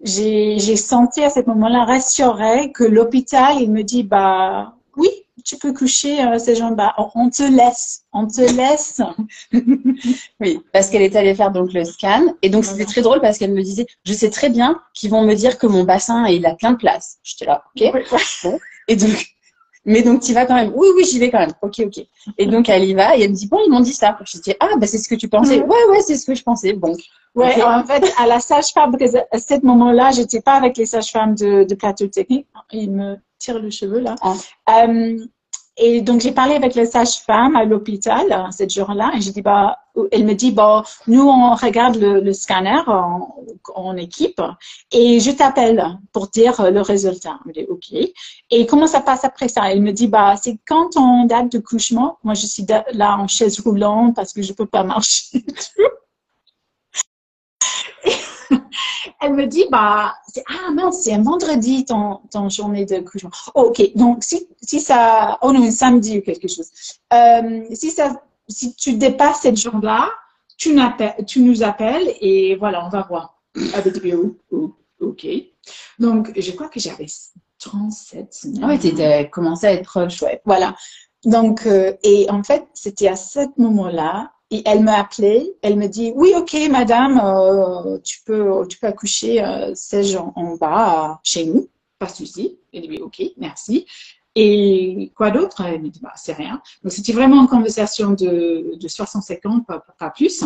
j'ai senti à ce moment-là rassurée que l'hôpital, il me dit, bah oui, tu peux coucher ces jambes bas. On te laisse. Oui, parce qu'elle est allée faire donc le scan. Et donc, c'était très drôle parce qu'elle me disait, je sais très bien qu'ils vont me dire que mon bassin, il a plein de place. J'étais là, ok. Bon. Et donc, mais donc, tu y vas quand même. Oui, j'y vais quand même. Ok. Et donc, elle y va et elle me dit, bon, ils m'ont dit ça. Je dis, ah, bah, c'est ce que tu pensais. Ouais, c'est ce que je pensais. Bon. Ouais, okay. En fait, à la sage-femme, parce qu'à ce moment-là, j'étais pas avec les sages-femmes de plateau technique. Ils me tirent le cheveu, là. Et donc, j'ai parlé avec les sages-femmes à l'hôpital, cette jour-là, et j'ai dit, bah, elle me dit, bon, nous, on regarde le scanner en équipe, et je t'appelle pour dire le résultat. Je dis, ok. Et comment ça passe après ça? Elle me dit, bah, c'est quand on date de couchement. Moi, je suis là en chaise roulante parce que je peux pas marcher. Elle me dit, bah, mince, c'est un vendredi ton journée de couchement. Oh, ok, donc si ça, non, un samedi ou quelque chose. Si tu dépasses cette jour-là, tu nous appelles et voilà, on va voir. Ok. Donc, je crois que j'avais 37 semaines. Ah ouais, tu commencé à être proche, ouais. Voilà. Donc, et en fait, c'était à ce moment-là. Et elle m'a appelée, elle me dit, oui, ok, madame, tu peux accoucher 16 en bas chez nous, pas de souci. Elle dit, ok, merci. Et quoi d'autre? Elle me dit, bah, c'est rien. Donc, c'était vraiment une conversation de 65 ans, pas plus.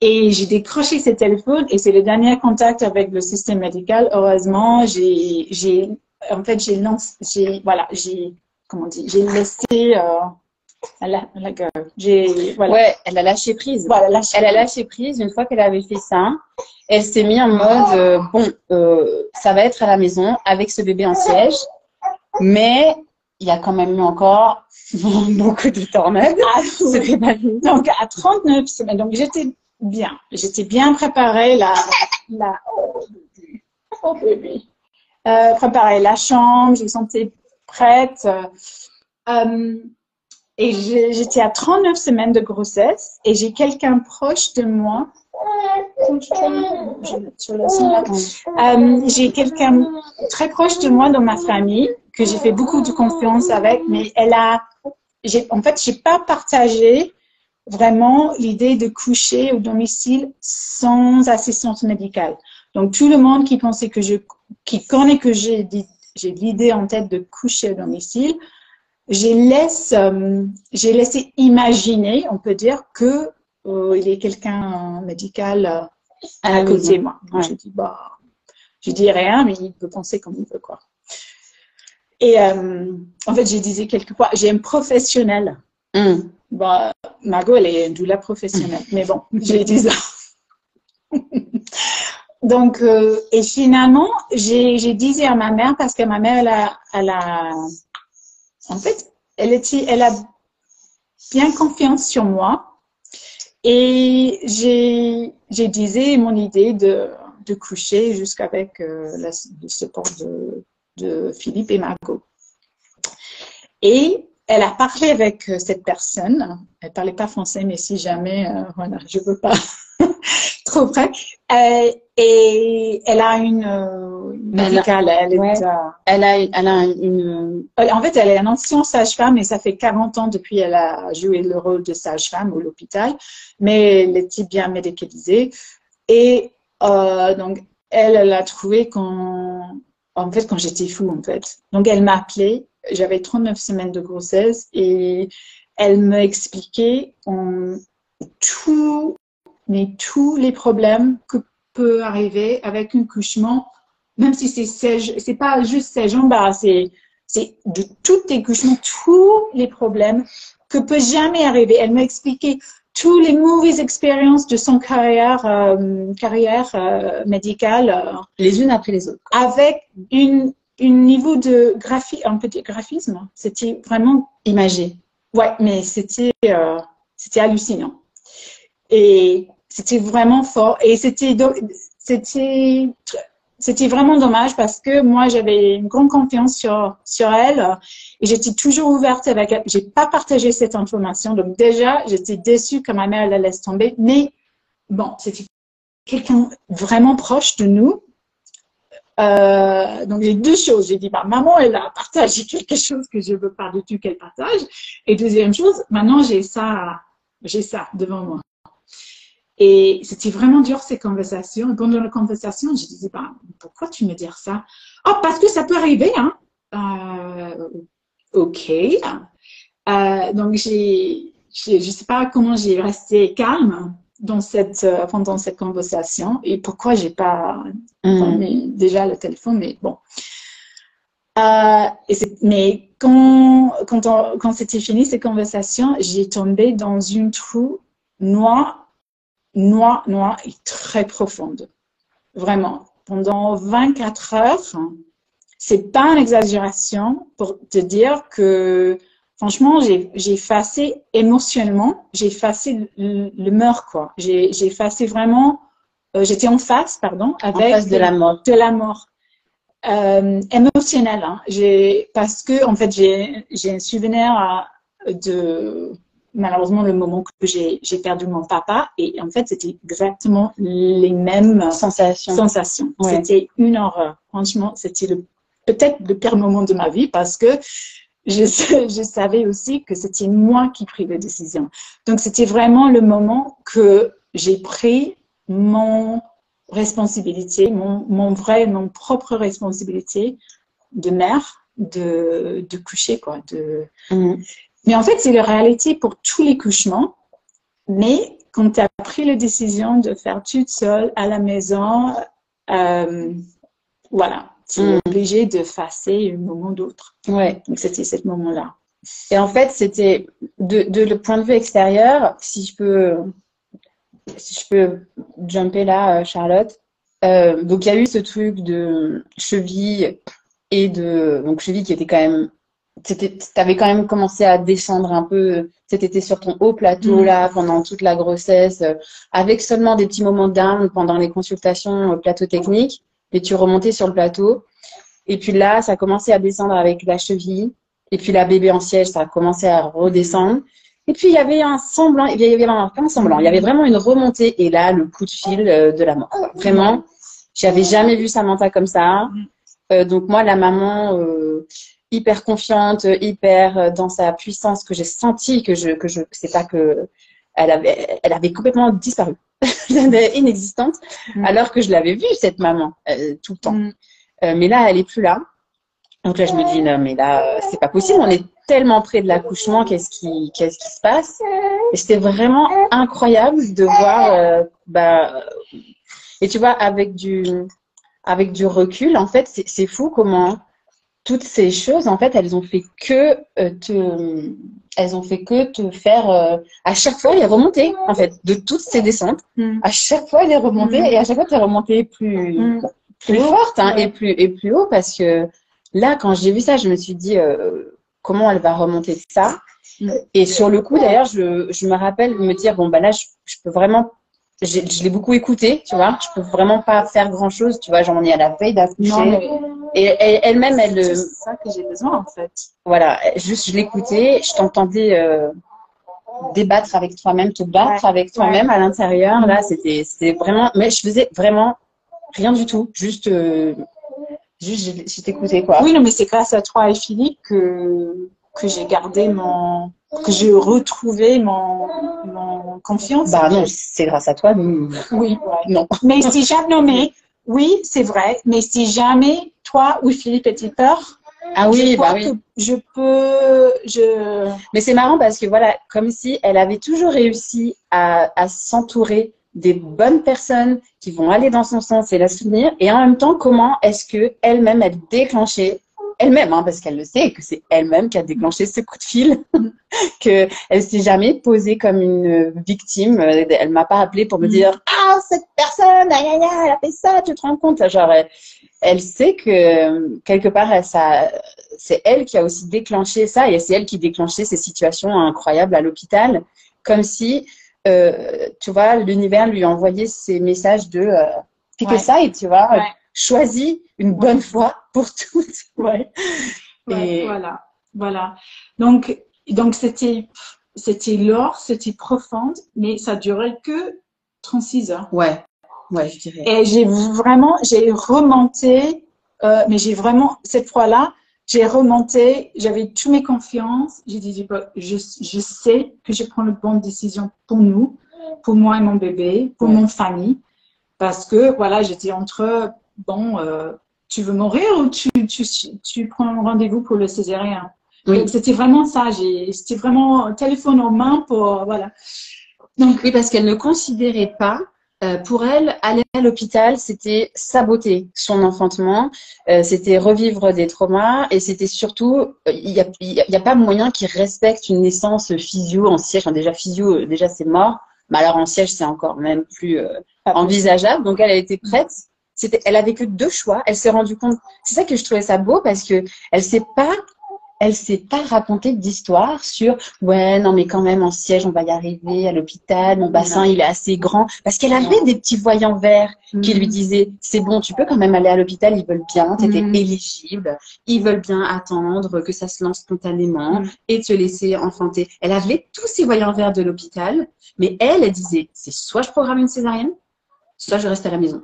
Et j'ai décroché ce téléphone et c'est le dernier contact avec le système médical. Heureusement, j'ai laissé, elle a lâché prise. Voilà, elle a lâché prise. Une fois qu'elle avait fait ça, elle s'est mise en mode ça va être à la maison avec ce bébé en siège, mais il y a quand même eu encore beaucoup de tornades. Donc à 39 semaines, donc j'étais bien préparée préparer la chambre, je me sentais prête. Et j'étais à 39 semaines de grossesse et j'ai quelqu'un proche de moi. J'ai quelqu'un très proche de moi dans ma famille que j'ai fait beaucoup de confiance avec, mais j'ai pas partagé vraiment l'idée de coucher au domicile sans assistance médicale. Donc, tout le monde qui pensait qui connaît que j'ai l'idée en tête de coucher au domicile, j'ai laissé imaginer, on peut dire, que il y a quelqu'un médical à côté de moi. Ouais. Je dis rien, mais il peut penser comme il veut, quoi. Et en fait, je disais quelquefois, j'ai un professionnel. Bon, Margot, elle est une doula professionnelle, mais bon, j'ai dit ça. Donc, et finalement, j'ai dit à ma mère, parce que ma mère, en fait, elle a bien confiance sur moi et j'ai disé mon idée de coucher jusqu'avec le support de Philippe et Margot. Et elle a parlé avec cette personne. Elle parlait pas français, mais si jamais, voilà, je veux pas trop près. Et elle a une médicale. En fait, elle est une ancienne sage-femme et ça fait 40 ans depuis elle a joué le rôle de sage-femme à l'hôpital, mais elle était bien médicalisée. Et donc, elle a trouvé quand j'étais fou, en fait. Donc, elle m'a appelée. J'avais 39 semaines de grossesse et elle m'a expliqué tous les problèmes que peut arriver avec un couchement, même si c'est pas juste 16 jambes, c'est de tous les couchements, tous les problèmes que peut jamais arriver. Elle m'a expliqué toutes les mauvaises expériences de son carrière médicale. Les unes après les autres. Avec un niveau de un petit graphisme. C'était vraiment imagé. Ouais, mais c'était c'était hallucinant. Et c'était vraiment fort. Et c'était vraiment dommage parce que moi, j'avais une grande confiance sur elle et j'étais toujours ouverte avec elle. J'ai pas partagé cette information. Donc déjà, j'étais déçue que ma mère la laisse tomber. Mais bon, c'était quelqu'un vraiment proche de nous. Donc, j'ai deux choses. J'ai dit, bah, maman, elle a partagé quelque chose que je veux pas du tout qu'elle partage. Et deuxième chose, maintenant, j'ai ça devant moi. Et c'était vraiment dur, ces conversations. Et pendant la conversation, je disais, bah, pourquoi tu me dis ça? Oh, parce que ça peut arriver, hein. OK. Donc, je sais pas comment j'ai resté calme pendant cette conversation et pourquoi j'ai pas mis déjà le téléphone, mais bon. Mais quand c'était fini cette conversation, j'ai tombé dans une trou noire et très profonde. Vraiment. Pendant 24 heures, c'est pas une exagération pour te dire que franchement, j'ai effacé émotionnellement, j'ai effacé le meurtre, quoi. J'ai effacé vraiment, j'étais en face, pardon, avec en face de la mort. De la mort. Émotionnelle, hein. Parce que, en fait, j'ai un souvenir de, malheureusement, le moment que j'ai perdu mon papa. Et en fait, c'était exactement les mêmes sensations. Ouais. C'était une horreur. Franchement, c'était peut-être le pire moment de ma vie parce que je savais aussi que c'était moi qui pris la décision. Donc, c'était vraiment le moment que j'ai pris mon responsabilité, mon propre responsabilité de mère, de coucher, quoi. Mais en fait, c'est la réalité pour tous les couchements. Mais quand tu as pris la décision de faire toute seule à la maison, voilà. Tu es obligé de passer un moment d'autre. Ouais. Donc, c'était ce moment-là. Et en fait, c'était de le point de vue extérieur, si je peux jumper là, Charlotte. Donc, il y a eu ce truc de cheville donc cheville qui était quand même, t'avais quand même commencé à descendre un peu, t'étais sur ton haut plateau là pendant toute la grossesse, avec seulement des petits moments down pendant les consultations plateau technique. Et tu remontais sur le plateau. Et puis là, ça a commencé à descendre avec la cheville. Et puis la bébé en siège, ça a commencé à redescendre. Et puis il y avait un semblant, il y avait vraiment une remontée. Et là, le coup de fil de la mort. Vraiment, j'avais jamais vu Samantha comme ça. Donc moi, la maman hyper confiante, hyper dans sa puissance, que j'ai senti c'est pas que elle avait complètement disparu. Inexistante, alors que je l'avais vue, cette maman, tout le temps. Mais là, elle est plus là. Donc là, je me dis, non, mais là, c'est pas possible. On est tellement près de l'accouchement. Qu'est-ce qui se passe? Et c'était vraiment incroyable de voir, et tu vois, avec du recul, en fait, c'est fou comment toutes ces choses, en fait, elles ont fait que te faire à chaque fois les remontées, en fait, de toutes ces descentes. À chaque fois les remontées et à chaque fois tu es remontée plus forte, hein, et plus haut, parce que là, quand j'ai vu ça, je me suis dit comment elle va remonter ça. Et sur le coup, d'ailleurs, je me rappelle me dire bon bah là, je peux vraiment, je l'ai beaucoup écouté, tu vois, je peux vraiment pas faire grand chose, tu vois, j'en ai à la veille d'accoucher. Et elle-même, c'est ça que j'ai besoin, en fait. Voilà, juste je l'écoutais, je t'entendais débattre avec toi-même, te battre avec toi-même à l'intérieur. Là, c'était vraiment, mais je faisais vraiment rien du tout, juste je t'écoutais, quoi. Oui, non, mais c'est grâce à toi et Philippe que j'ai gardé que j'ai retrouvé mon confiance. Bah non, c'est grâce à toi. Oui, non. Mais si jamais, oui, c'est vrai, mais si jamais toi ou Philippe étaient peur, oui. Mais c'est marrant parce que voilà, comme si elle avait toujours réussi à s'entourer des bonnes personnes qui vont aller dans son sens et la soutenir, et en même temps, comment est-ce que elle-même elle déclenchait elle-même, hein, parce qu'elle le sait que c'est elle-même qui a déclenché ce coup de fil, que elle s'est jamais posée comme une victime. Elle m'a pas appelé pour me dire cette personne, aïe, aïe, aïe, elle a fait ça, tu te rends compte, genre elle sait que quelque part c'est elle qui a aussi déclenché ça, et c'est elle qui déclenchait ces situations incroyables à l'hôpital. comme si, tu vois, l'univers lui envoyait ces messages de pick a side, tu vois, choisis une bonne fois pour toutes. Ouais. Et Voilà. Donc c'était lourd, c'était profonde, mais ça durait que 36 heures. ouais, je dirais. Et j'ai remonté, mais cette fois-là, j'ai remonté, j'avais toutes mes confiances. J'ai dit, je sais que je prends la bonne décision pour nous, pour moi et mon bébé, pour mon famille. Parce que, voilà, j'étais entre, tu veux mourir ou tu prends un rendez-vous pour le césarien. Oui. Donc, c'était vraiment ça. C'était vraiment téléphone en main pour, voilà. Donc, oui, parce qu'elle ne considérait pas, pour elle, aller à l'hôpital, c'était saboter son enfantement, c'était revivre des traumas et c'était surtout, il y a pas moyen qu'ils respectent une naissance physio en siège. Enfin, déjà, physio, déjà, c'est mort. Mais alors, en siège, c'est encore même plus envisageable. Donc, elle a été prête. Elle avait que 2 choix. Elle s'est rendue compte. C'est ça que je trouvais ça beau parce que elle s'est pas raconté d'histoire sur ouais non mais quand même en siège on va y arriver à l'hôpital, mon bassin il est assez grand, parce qu'elle avait des petits voyants verts qui lui disaient c'est bon, tu peux quand même aller à l'hôpital, ils veulent bien, t'étais éligible, ils veulent bien attendre que ça se lance spontanément et te laisser enfanter. Elle avait tous ces voyants verts de l'hôpital, mais elle disait c'est soit je programme une césarienne, soit je reste à la maison.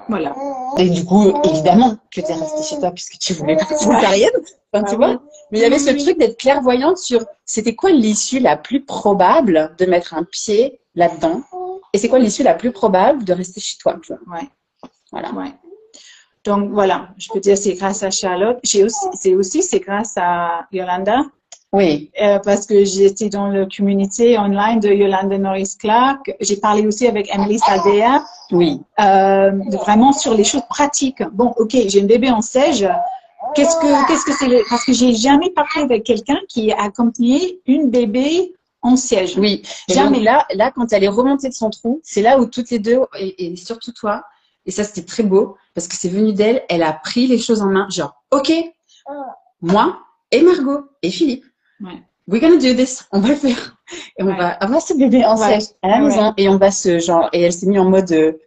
Voilà. Et du coup, évidemment que tu es restée chez toi puisque tu voulais pas de césarienne. Enfin, tu vois. Mais il y avait ce truc d'être clairvoyante sur c'était quoi l'issue la plus probable de mettre un pied là-dedans et c'est quoi l'issue la plus probable de rester chez toi. Voilà. Donc voilà, je peux dire c'est grâce à Charlotte. C'est grâce à Yolanda. Oui. Parce que j'étais dans la communauté online de Yolanda Norris Clark. J'ai parlé aussi avec Emily Saldea. Oui. Vraiment sur les choses pratiques. Bon, ok, j'ai un bébé en siège. Qu'est-ce que c'est parce que j'ai jamais parlé avec quelqu'un qui a accompagné une bébé en siège. Oui. Jamais. Là, quand elle est remontée de son trou, c'est là où toutes les deux, et surtout toi, et ça c'était très beau, parce que c'est venu d'elle, elle a pris les choses en main, genre, ok, moi et Margot et Philippe, we're gonna do this, on va le faire. Et on va avoir ce bébé en siège à la maison, et on va et elle s'est mise en mode...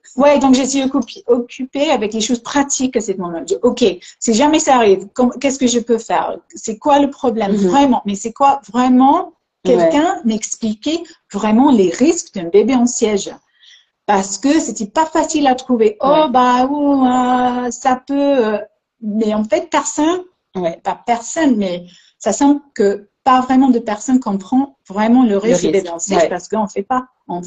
donc je suis occupée avec les choses pratiques à ce moment. Ok, si jamais ça arrive, qu'est-ce que je peux faire? C'est quoi le problème vraiment? Mais c'est quoi vraiment? Quelqu'un m'expliquait vraiment les risques d'un bébé en siège. Parce que c'était pas facile à trouver. Ça peut... mais en fait, personne, pas personne, mais ça semble que pas vraiment de personne comprend vraiment le risque du bébé en siège parce qu'on fait pas. On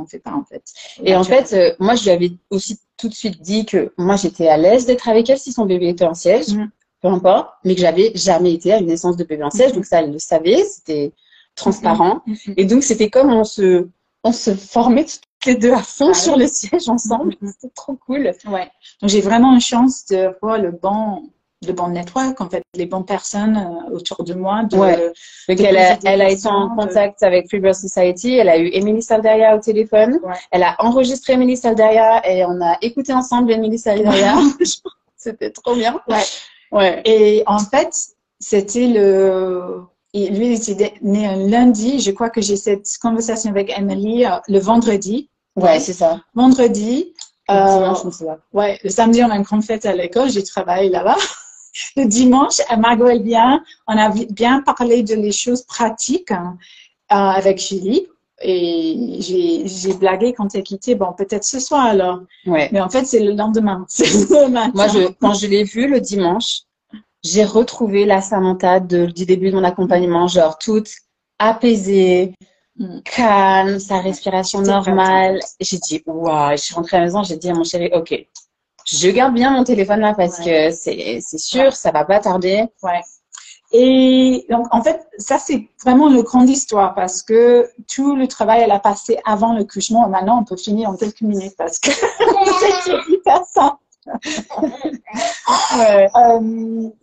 fait pas, en fait. Et en fait, moi, je lui avais aussi tout de suite dit que moi, j'étais à l'aise d'être avec elle si son bébé était en siège, peu importe, mais que j'avais jamais été à une naissance de bébé en siège. Donc ça, elle le savait, c'était transparent. Et donc, c'était comme on se formait toutes les deux à fond sur le siège ensemble. C'était trop cool. Ouais. Donc, j'ai vraiment une chance de voir le bon network, en fait, les bonnes personnes autour de moi. Donc, elle a été en contact avec Free Birth Society. Elle a eu Emily Saldaria au téléphone. Elle a enregistré Emily Saldaria et on a écouté ensemble Emily Saldaria. C'était trop bien. Et en fait, c'était lui, il était né un lundi. Je crois que j'ai cette conversation avec Emily le vendredi. Ouais, c'est ça. Vendredi. Dimanche, c'est ça. Le samedi, on a une grande fête à l'école. J'ai travaillé là-bas. Le dimanche, Margot et bien, on a bien parlé de les choses pratiques avec Philippe. Et j'ai blagué quand elle quittait. Bon, peut-être ce soir alors. Mais en fait, c'est le lendemain. Moi, quand je l'ai vue le dimanche, j'ai retrouvé la Samantha du début de mon accompagnement, genre toute apaisée, calme, sa respiration normale. J'ai dit, waouh, je suis rentrée à la maison, j'ai dit à mon chéri, ok, je garde bien mon téléphone là parce que c'est sûr, ça va pas tarder. Et donc, en fait, ça, c'est vraiment une grande histoire parce que tout le travail, elle a passé avant le couchement. Maintenant, on peut finir en quelques minutes parce que c'est hyper simple.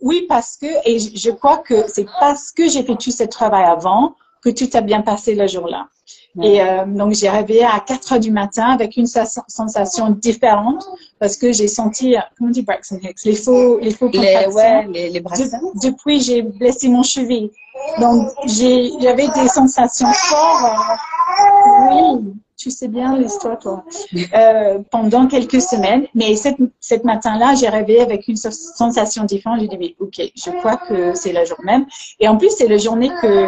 Oui, parce que, et je crois que c'est parce que j'ai fait tout ce travail avant que tout a bien passé le jour-là. Ouais. Et donc, j'ai réveillé à 4 heures du matin avec une sensation différente parce que j'ai senti, comment on dit Braxton Hicks, les faux contractions. Les brassins. Depuis, j'ai blessé mon cheville. Donc, j'avais des sensations fortes. Oui, tu sais bien l'histoire, toi. Pendant quelques semaines. Mais cette matin-là, j'ai réveillé avec une sensation différente. J'ai dit, oui, ok, je crois que c'est le jour même. Et en plus, c'est la journée que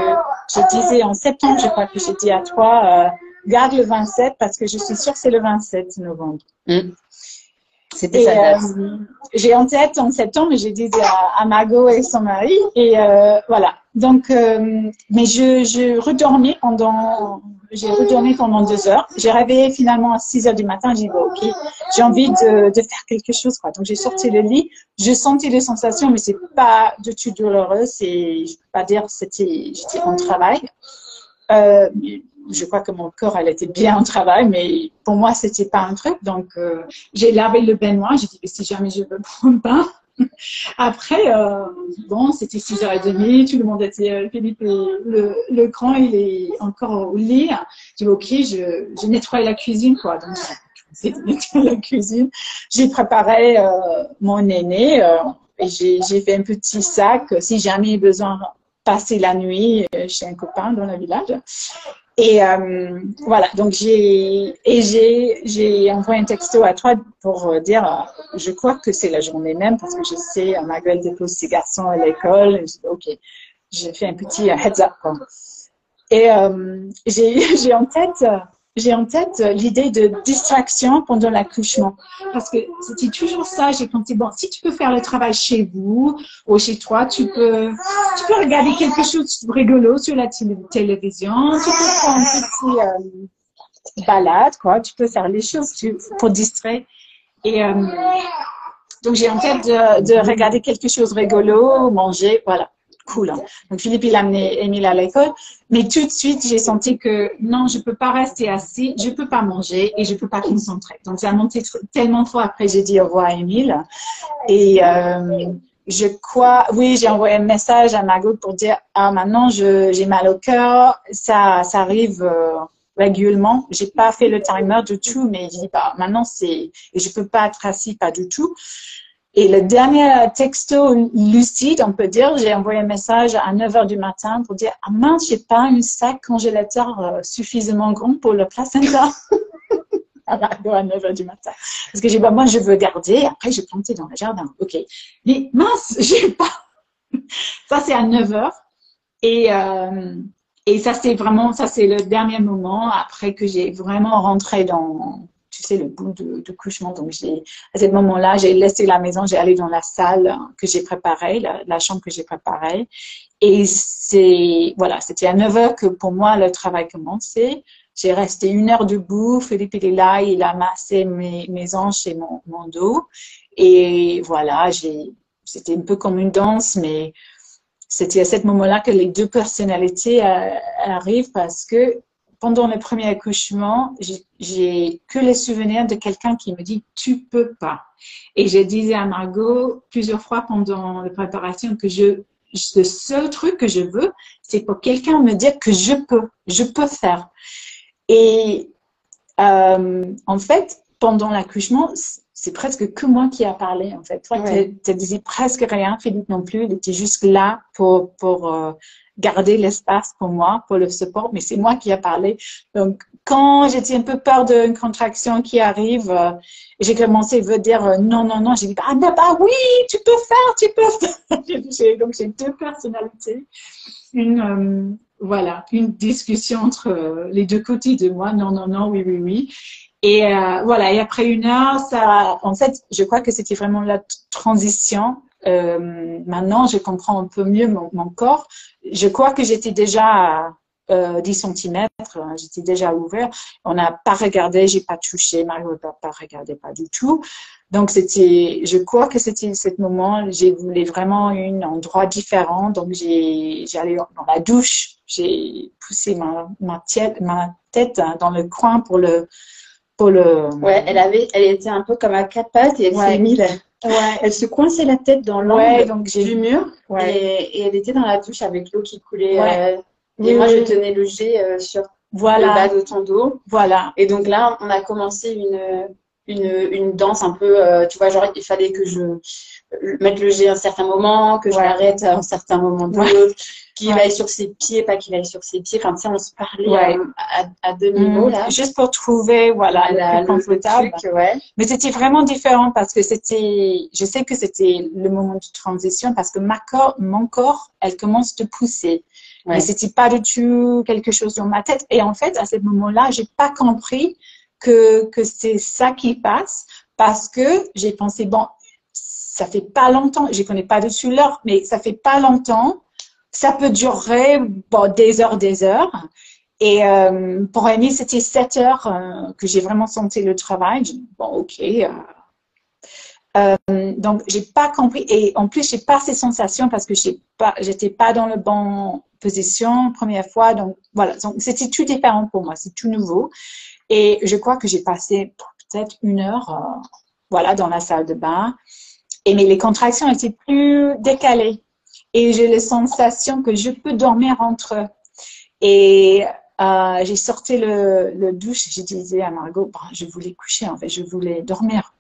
je disais en septembre, je crois que j'ai dit à toi, garde le 27 parce que je suis sûre que c'est le 27 novembre. C'était sa date. J'ai en tête en septembre, j'ai dit à Margot et son mari. Et voilà. Donc, mais j'ai redormi pendant 2 heures. J'ai réveillé finalement à 6 heures du matin. J'ai dit, bon, ok, j'ai envie de faire quelque chose, quoi. Donc, j'ai sorti le lit. Je sentais les sensations, mais c'est pas du tout douloureux. Je peux pas dire, j'étais en travail. Je crois que mon corps, elle était bien en travail, mais pour moi, c'était pas un truc. Donc, j'ai lavé le baignoire. J'ai dit, mais si jamais je veux prendre un bain. Après, bon, c'était 6h30. Tout le monde était, Philippe, le grand, il est encore au lit. J'ai dit, ok, je nettoie la cuisine, quoi. Donc, j'ai nettoyé la cuisine. J'ai préparé mon aîné et j'ai fait un petit sac si jamais il y a besoin de passer la nuit chez un copain dans le village. Et voilà, donc j'ai envoyé un texto à toi pour dire, je crois que c'est la journée même parce que je sais, Marguerite dépose ses garçons à l'école. Je dis, ok, j'ai fait un petit heads up, quoi. Et j'ai en tête l'idée de distraction pendant l'accouchement. Parce que c'était toujours ça, j'ai pensé, bon, si tu peux faire le travail chez vous ou chez toi, tu peux regarder quelque chose de rigolo sur la télévision, tu peux faire une petite balade, quoi, tu peux faire les choses pour distraire. Et donc, j'ai en tête de regarder quelque chose de rigolo, manger, voilà. Cool. Hein. Donc, Philippe, il a amené Émile à l'école. Mais tout de suite, j'ai senti que non, je peux pas rester assis, je peux pas manger et je peux pas concentrer. Donc, ça a monté tellement fort. Après, j'ai dit au revoir à Émile. Et je crois, oui, j'ai envoyé un message à Margot pour dire, ah, maintenant, j'ai mal au cœur. Ça arrive régulièrement. J'ai pas fait le timer du tout, mais je dis, bah, maintenant, et je peux pas être assis, pas du tout. Et le dernier texto lucide, on peut dire, j'ai envoyé un message à 9 heures du matin pour dire, ah mince, j'ai pas un sac congélateur suffisamment grand pour le placenta. À 9 heures du matin. Parce que j'ai dit, bah, moi, je veux garder, après, je vais planter dans le jardin. OK. Mais mince, j'ai pas. Ça, c'est à 9 heures. Et ça, c'est le dernier moment après que j'ai vraiment rentré dans, tu sais, le bout de couchement. Donc, à ce moment-là, j'ai laissé la maison, j'ai allé dans la salle que j'ai préparée, la chambre que j'ai préparée. Et voilà, c'était à 9 heures que pour moi, le travail commençait. J'ai resté 1 heure debout. Philippe, il est là, il a massé mes hanches et mon dos. Et voilà, c'était un peu comme une danse, mais c'était à ce moment-là que les deux personnalités arrivent parce que pendant le premier accouchement, j'ai que les souvenirs de quelqu'un qui me dit « tu peux pas ». Et je disais à Margot plusieurs fois pendant la préparation que le seul truc que je veux, c'est pour quelqu'un me dire que je peux faire. Et en fait, pendant l'accouchement, c'est presque que moi qui a parlé, en fait. Toi, tu disais presque rien, Philippe non plus. Il était juste là pour garder l'espace pour moi, pour le support, mais c'est moi qui a parlé. Donc, quand j'étais un peu peur d'une contraction qui arrive, j'ai commencé à dire non, non, non. J'ai dit, ah, bah oui, tu peux faire. Donc, j'ai deux personnalités. Voilà, une discussion entre les deux côtés de moi, non, non, non, oui, oui, oui. Et voilà, et après 1 heure, en fait, je crois que c'était vraiment la transition. Maintenant, je comprends un peu mieux mon corps. Je crois que j'étais déjà à 10 cm, j'étais déjà ouvert. On n'a pas regardé, j'ai pas touché, Mario n'a pas regardé, pas du tout. Donc, je crois que c'était ce moment, j'ai voulu vraiment un endroit différent. Donc, j'allais dans la douche, j'ai poussé ma tête dans le coin pour le. Ouais, elle était un peu comme à 4 pattes et elle s'est mise. Elle se coinçait la tête dans l'angle du mur et elle était dans la douche avec l'eau qui coulait Et Oui, moi, je oui. tenais le jet sur le Voilà, bas de ton dos. voilà. Et donc là, on a commencé une danse un peu, tu vois, genre, il fallait que je mette le jet à un certain moment, que je Ouais. l'arrête à un certain moment Ouais. d'autre, qu'il Ouais. aille sur ses pieds, pas qu'il aille sur ses pieds. Enfin, tu sais, on se parlait Ouais. à demi-mot, là. Juste pour trouver, voilà, le plus Le confortable. truc, ouais. Mais c'était vraiment différent parce que je sais que c'était le moment de transition parce que mon corps, elle commence de pousser. Ouais. Mais c'était pas du tout quelque chose dans ma tête. Et en fait, à ce moment-là, j'ai pas compris que c'est ça qui passe parce que j'ai pensé, bon, ça fait pas longtemps, je connais pas dessus l'heure, mais ça fait pas longtemps. Ça peut durer, bon, des heures. Et pour Amy, c'était 7 heures que j'ai vraiment senti le travail. J'ai dit, bon, ok. Donc, j'ai pas compris. Et en plus, j'ai pas ces sensations parce que j'étais pas dans la bonne position première fois. Donc, voilà. Donc, c'était tout différent pour moi. C'est tout nouveau. Et je crois que j'ai passé peut-être 1 heure, voilà, dans la salle de bain. Mais les contractions étaient plus décalées. Et j'ai la sensation que je peux dormir entre eux. Et j'ai sorti le douche. J'ai dit à Margot, bon, je voulais coucher, en fait, je voulais dormir.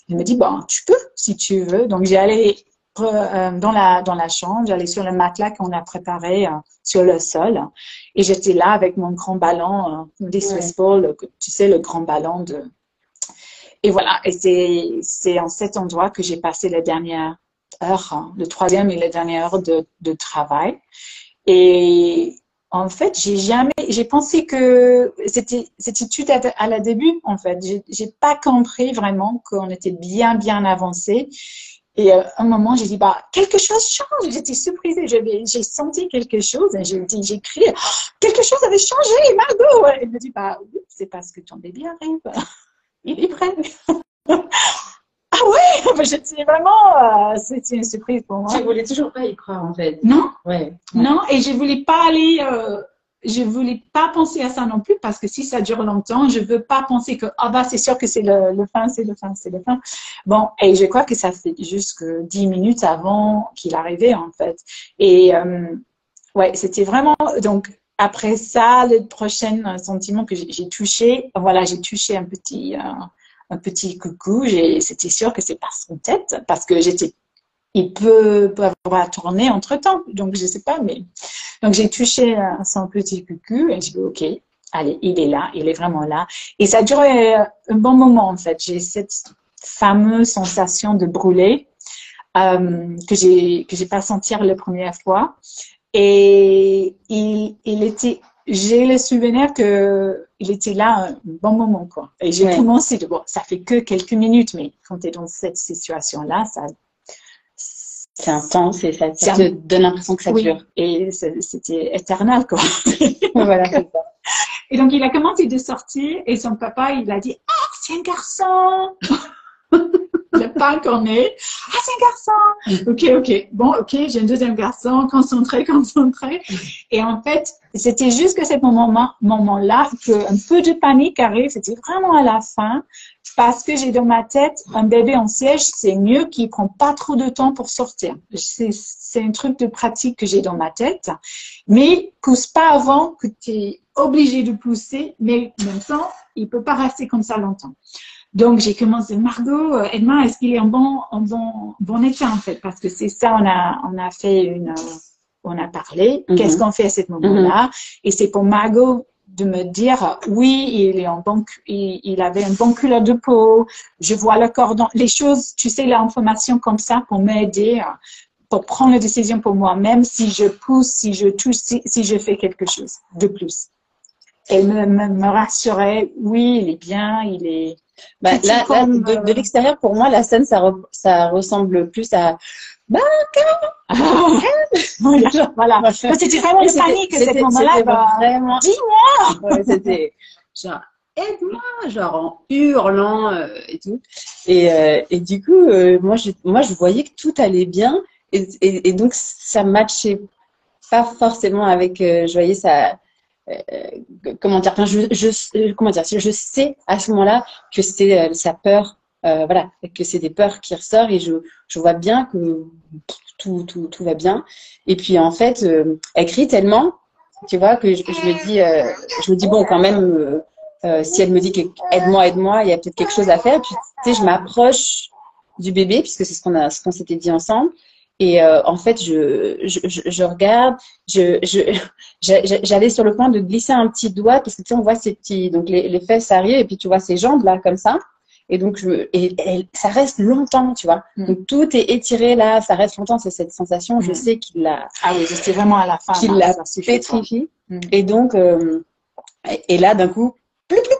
Elle me dit, bon, tu peux si tu veux. Donc, j'ai allé dans la chambre, j'allais sur le matelas qu'on a préparé sur le sol. Et j'étais là avec mon grand ballon, des Swiss balls, tu sais, le grand ballon de. Et voilà, et c'est en cet endroit que j'ai passé la dernière heure, le troisième et la dernière heure de travail. Et en fait, j'ai pensé que c'était tout à la début, en fait. J'ai pas compris vraiment qu'on était bien avancé. Et à un moment, j'ai dit, bah, quelque chose change. J'étais surprise. J'ai senti quelque chose. Et j'ai crié, oh, quelque chose avait changé, Margot. Elle me dit, bah, oui, c'est parce que ton bébé arrive. Il est prêt. Ah ouais, j'étais vraiment, c'était une surprise pour moi. Tu voulais toujours pas y croire, en fait. Non, ouais. Non, et je voulais pas aller, je voulais pas penser à ça non plus parce que si ça dure longtemps, je veux pas penser que ah bah c'est sûr que c'est le fin, c'est le fin, c'est le fin. Bon, et je crois que ça fait jusque 10 minutes avant qu'il arrivait en fait. Et ouais, c'était vraiment donc. Après ça, le prochain sentiment que j'ai touché, voilà, j'ai touché un petit coucou. C'était sûr que c'est par son tête parce que il peut avoir tourné entre-temps. Donc, je sais pas, mais. Donc, j'ai touché son petit coucou et je dis, OK, allez, il est là, il est vraiment là. Et ça a duré un bon moment, en fait. J'ai cette fameuse sensation de brûler que j'ai pas senti la première fois. Et j'ai le souvenir que il était là un bon moment, quoi. Et j'ai commencé bon, ça fait que quelques minutes, mais quand tu es dans cette situation-là, c'est intense et ça te donne l'impression que ça dure. Et c'était éternel, quoi. Voilà, c'est ça. Et donc, il a commencé de sortir et son papa, il a dit, ah, c'est un garçon! Il n'a pas encore né. Ah, c'est un garçon! Ok. Bon, ok, j'ai un deuxième garçon, concentré. Et en fait, c'était juste que ce moment-là qu'un peu de panique arrive. C'était vraiment à la fin parce que j'ai dans ma tête un bébé en siège, c'est mieux qu'il prend pas trop de temps pour sortir. C'est un truc de pratique que j'ai dans ma tête. Mais pousse pas avant que tu es obligé de pousser, mais en même temps, il peut pas rester comme ça longtemps. Donc, j'ai commencé, Margot, Edma, est-ce qu'il est en bon état, en fait? Parce que c'est ça, on a fait on a parlé. Qu'est-ce qu'on fait à ce moment-là? Et c'est pour Margot de me dire, oui, il avait un bon couleur de peau. Je vois le cordon. Les choses, tu sais, l'information comme ça pour m'aider, pour prendre la décision pour moi-même, si je pousse, si je touche, si je fais quelque chose de plus. Elle me rassurait, oui, il est bien, il est. Là, de l'extérieur, pour moi, la scène, ça ressemble plus à voilà. C'était vraiment une panique à ce moment-là. Vraiment. Dis-moi. Ouais, c'était genre aide-moi, genre en hurlant et tout. Et du coup, moi, je voyais que tout allait bien et donc ça matchait pas forcément avec. Je voyais ça. Comment dire, je sais à ce moment-là que c'est sa peur, voilà, que c'est des peurs qui ressortent et je vois bien que tout va bien. Et puis en fait, elle crie tellement tu vois, que je me dis bon, quand même, si elle me dit aide-moi, il y a peut-être quelque chose à faire. Puis, tu sais, je m'approche du bébé, puisque c'est ce qu'on s'était dit ensemble. Et en fait, je regarde, j'allais sur le point de glisser un petit doigt, parce que tu sais, on voit ces petits, donc les fesses arrivent, et puis tu vois ces jambes là, comme ça. Et donc, ça reste longtemps, tu vois. Donc, tout est étiré là, ça reste longtemps. C'est cette sensation, je sais qu'il l'a, Ah oui, c'était vraiment à la fin. qu'il là, la ça suffit pas. pétrifie. Et donc, et là, d'un coup, ploup, ploup,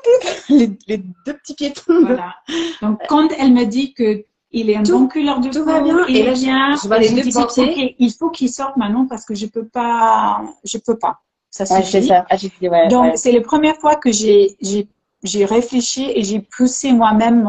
ploup, les deux petits pieds tombent. Voilà. Donc, quand elle me dit que il est en bonne couleur de tout peau, va bien. il Et là, est bien, je vois les je deux dis, petits bon, pieds. ok, il faut qu'il sorte maintenant parce que je peux pas. Ça Ouais, c'est suffit. ça. Ah, j'ai dit, ouais, Donc, ouais. c'est la première fois que j'ai réfléchi et j'ai poussé moi-même,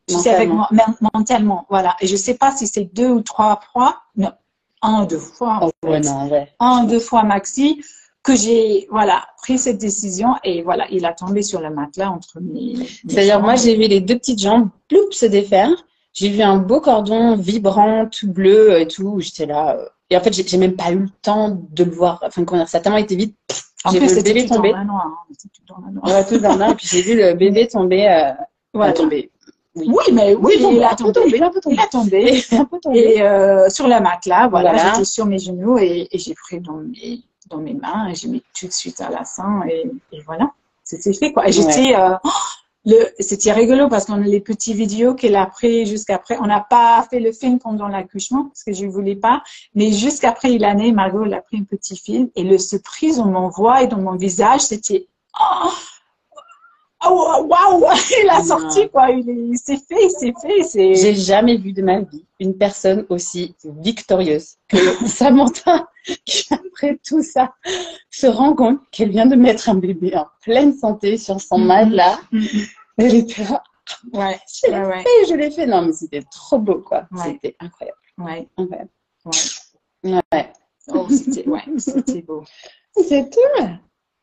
tu sais, avec moi, mentalement. Voilà. Et je sais pas si c'est 2 ou 3 fois, non, 1 ou 2 fois, en Oh, fait. ouais, non, ouais. 1 ou 2 fois maxi, que j'ai, voilà, pris cette décision et voilà, il a tombé sur le matelas entre mes C'est-à-dire, moi, jambes. j'ai vu les deux petites jambes, ploup, se défaire. J'ai vu un beau cordon vibrant, tout bleu et tout. J'étais là. Et en fait, j'ai même pas eu le temps de le voir. Enfin, comment dire, ça a tellement été vite. En J'ai plus, vu le c'était bébé tout tomber. dans la noire. Hein. C'était tout dans la noire. On va tous dans le noir. Et puis, j'ai vu le bébé tomber. Voilà. Tomber. Oui, mais oui, il a tombé. Il a tombé. Et sur le matelas, voilà, j'étais sur mes genoux et j'ai pris dans mes mains et j'ai mis tout de suite à la sein et voilà, c'était fait quoi. Et j'étais, c'était rigolo parce qu'on a les petits vidéos qu'elle a pris jusqu'après. On n'a pas fait le film pendant l'accouchement parce que je ne voulais pas, mais jusqu'après il a né, Margot, elle a pris un petit film et le surprise on m'envoie et dans mon visage, c'était oh, waouh, il a sorti quoi, il s'est fait. J'ai jamais vu de ma vie une personne aussi victorieuse que Samantha qui, après tout ça, se rend compte qu'elle vient de mettre un bébé en pleine santé sur son matelas. Elle était là. Ouais, je l'ai fait. Non, mais c'était trop beau, quoi. Ouais. C'était incroyable. Ouais. Incroyable. Ouais. Oh, c'était beau. C'est tout.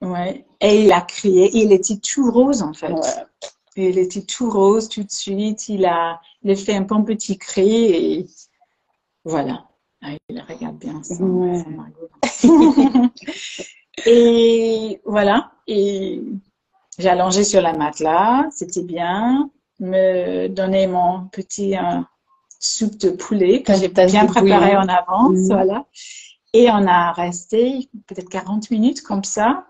Ouais. Et il a crié. Il était tout rose, en fait. Ouais. Il était tout rose tout de suite. Il a fait un bon petit cri et voilà. Ah, il regarde bien ça. Ouais. Et voilà. Et j'ai allongé sur la matelas. C'était bien. Me donner mon petit soupe de poulet que j'ai bien préparé en avance. Voilà. Et on a resté peut-être 40 minutes comme ça.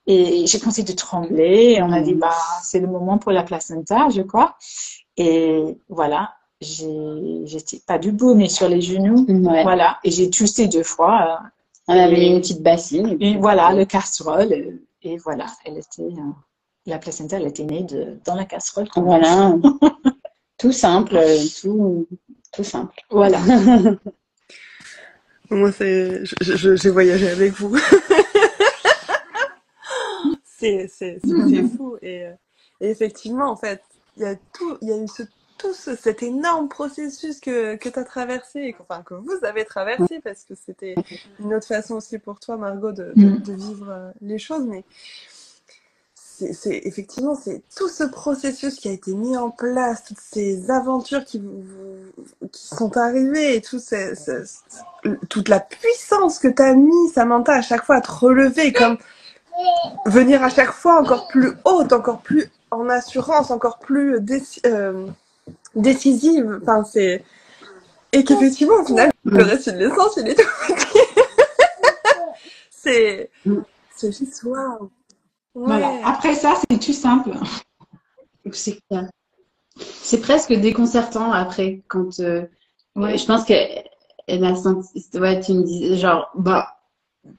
Et j'ai commencé de trembler. Et on a dit, bah, c'est le moment pour la placenta, je crois. Et voilà, j'étais pas debout, mais sur les genoux. Ouais. Voilà. Et j'ai toussé 2 fois. On avait une petite bassine. Et voilà, le casserole. Et voilà, la placenta, elle était née dans la casserole. Voilà. Tout simple, tout simple. Voilà. Moi, j'ai voyagé avec vous. C'est fou. Et effectivement, en fait, il y a eu cet énorme processus que tu as traversé, et que vous avez traversé, parce que c'était une autre façon aussi pour toi, Margot, de vivre les choses. Mais effectivement, c'est tout ce processus qui a été mis en place, toutes ces aventures qui sont arrivées, et toute la puissance que tu as mis, Samantha, à chaque fois à te relever, comme venir à chaque fois encore plus haute, encore plus en assurance, encore plus décisive. Enfin, et qu'effectivement, au final, le récit de l'essence, il est tout petit. c'est juste waouh. Ouais. Voilà. Après ça, c'est tout simple. C'est clair. C'est presque déconcertant après quand je pense qu'elle a senti, ouais, tu me dis genre bah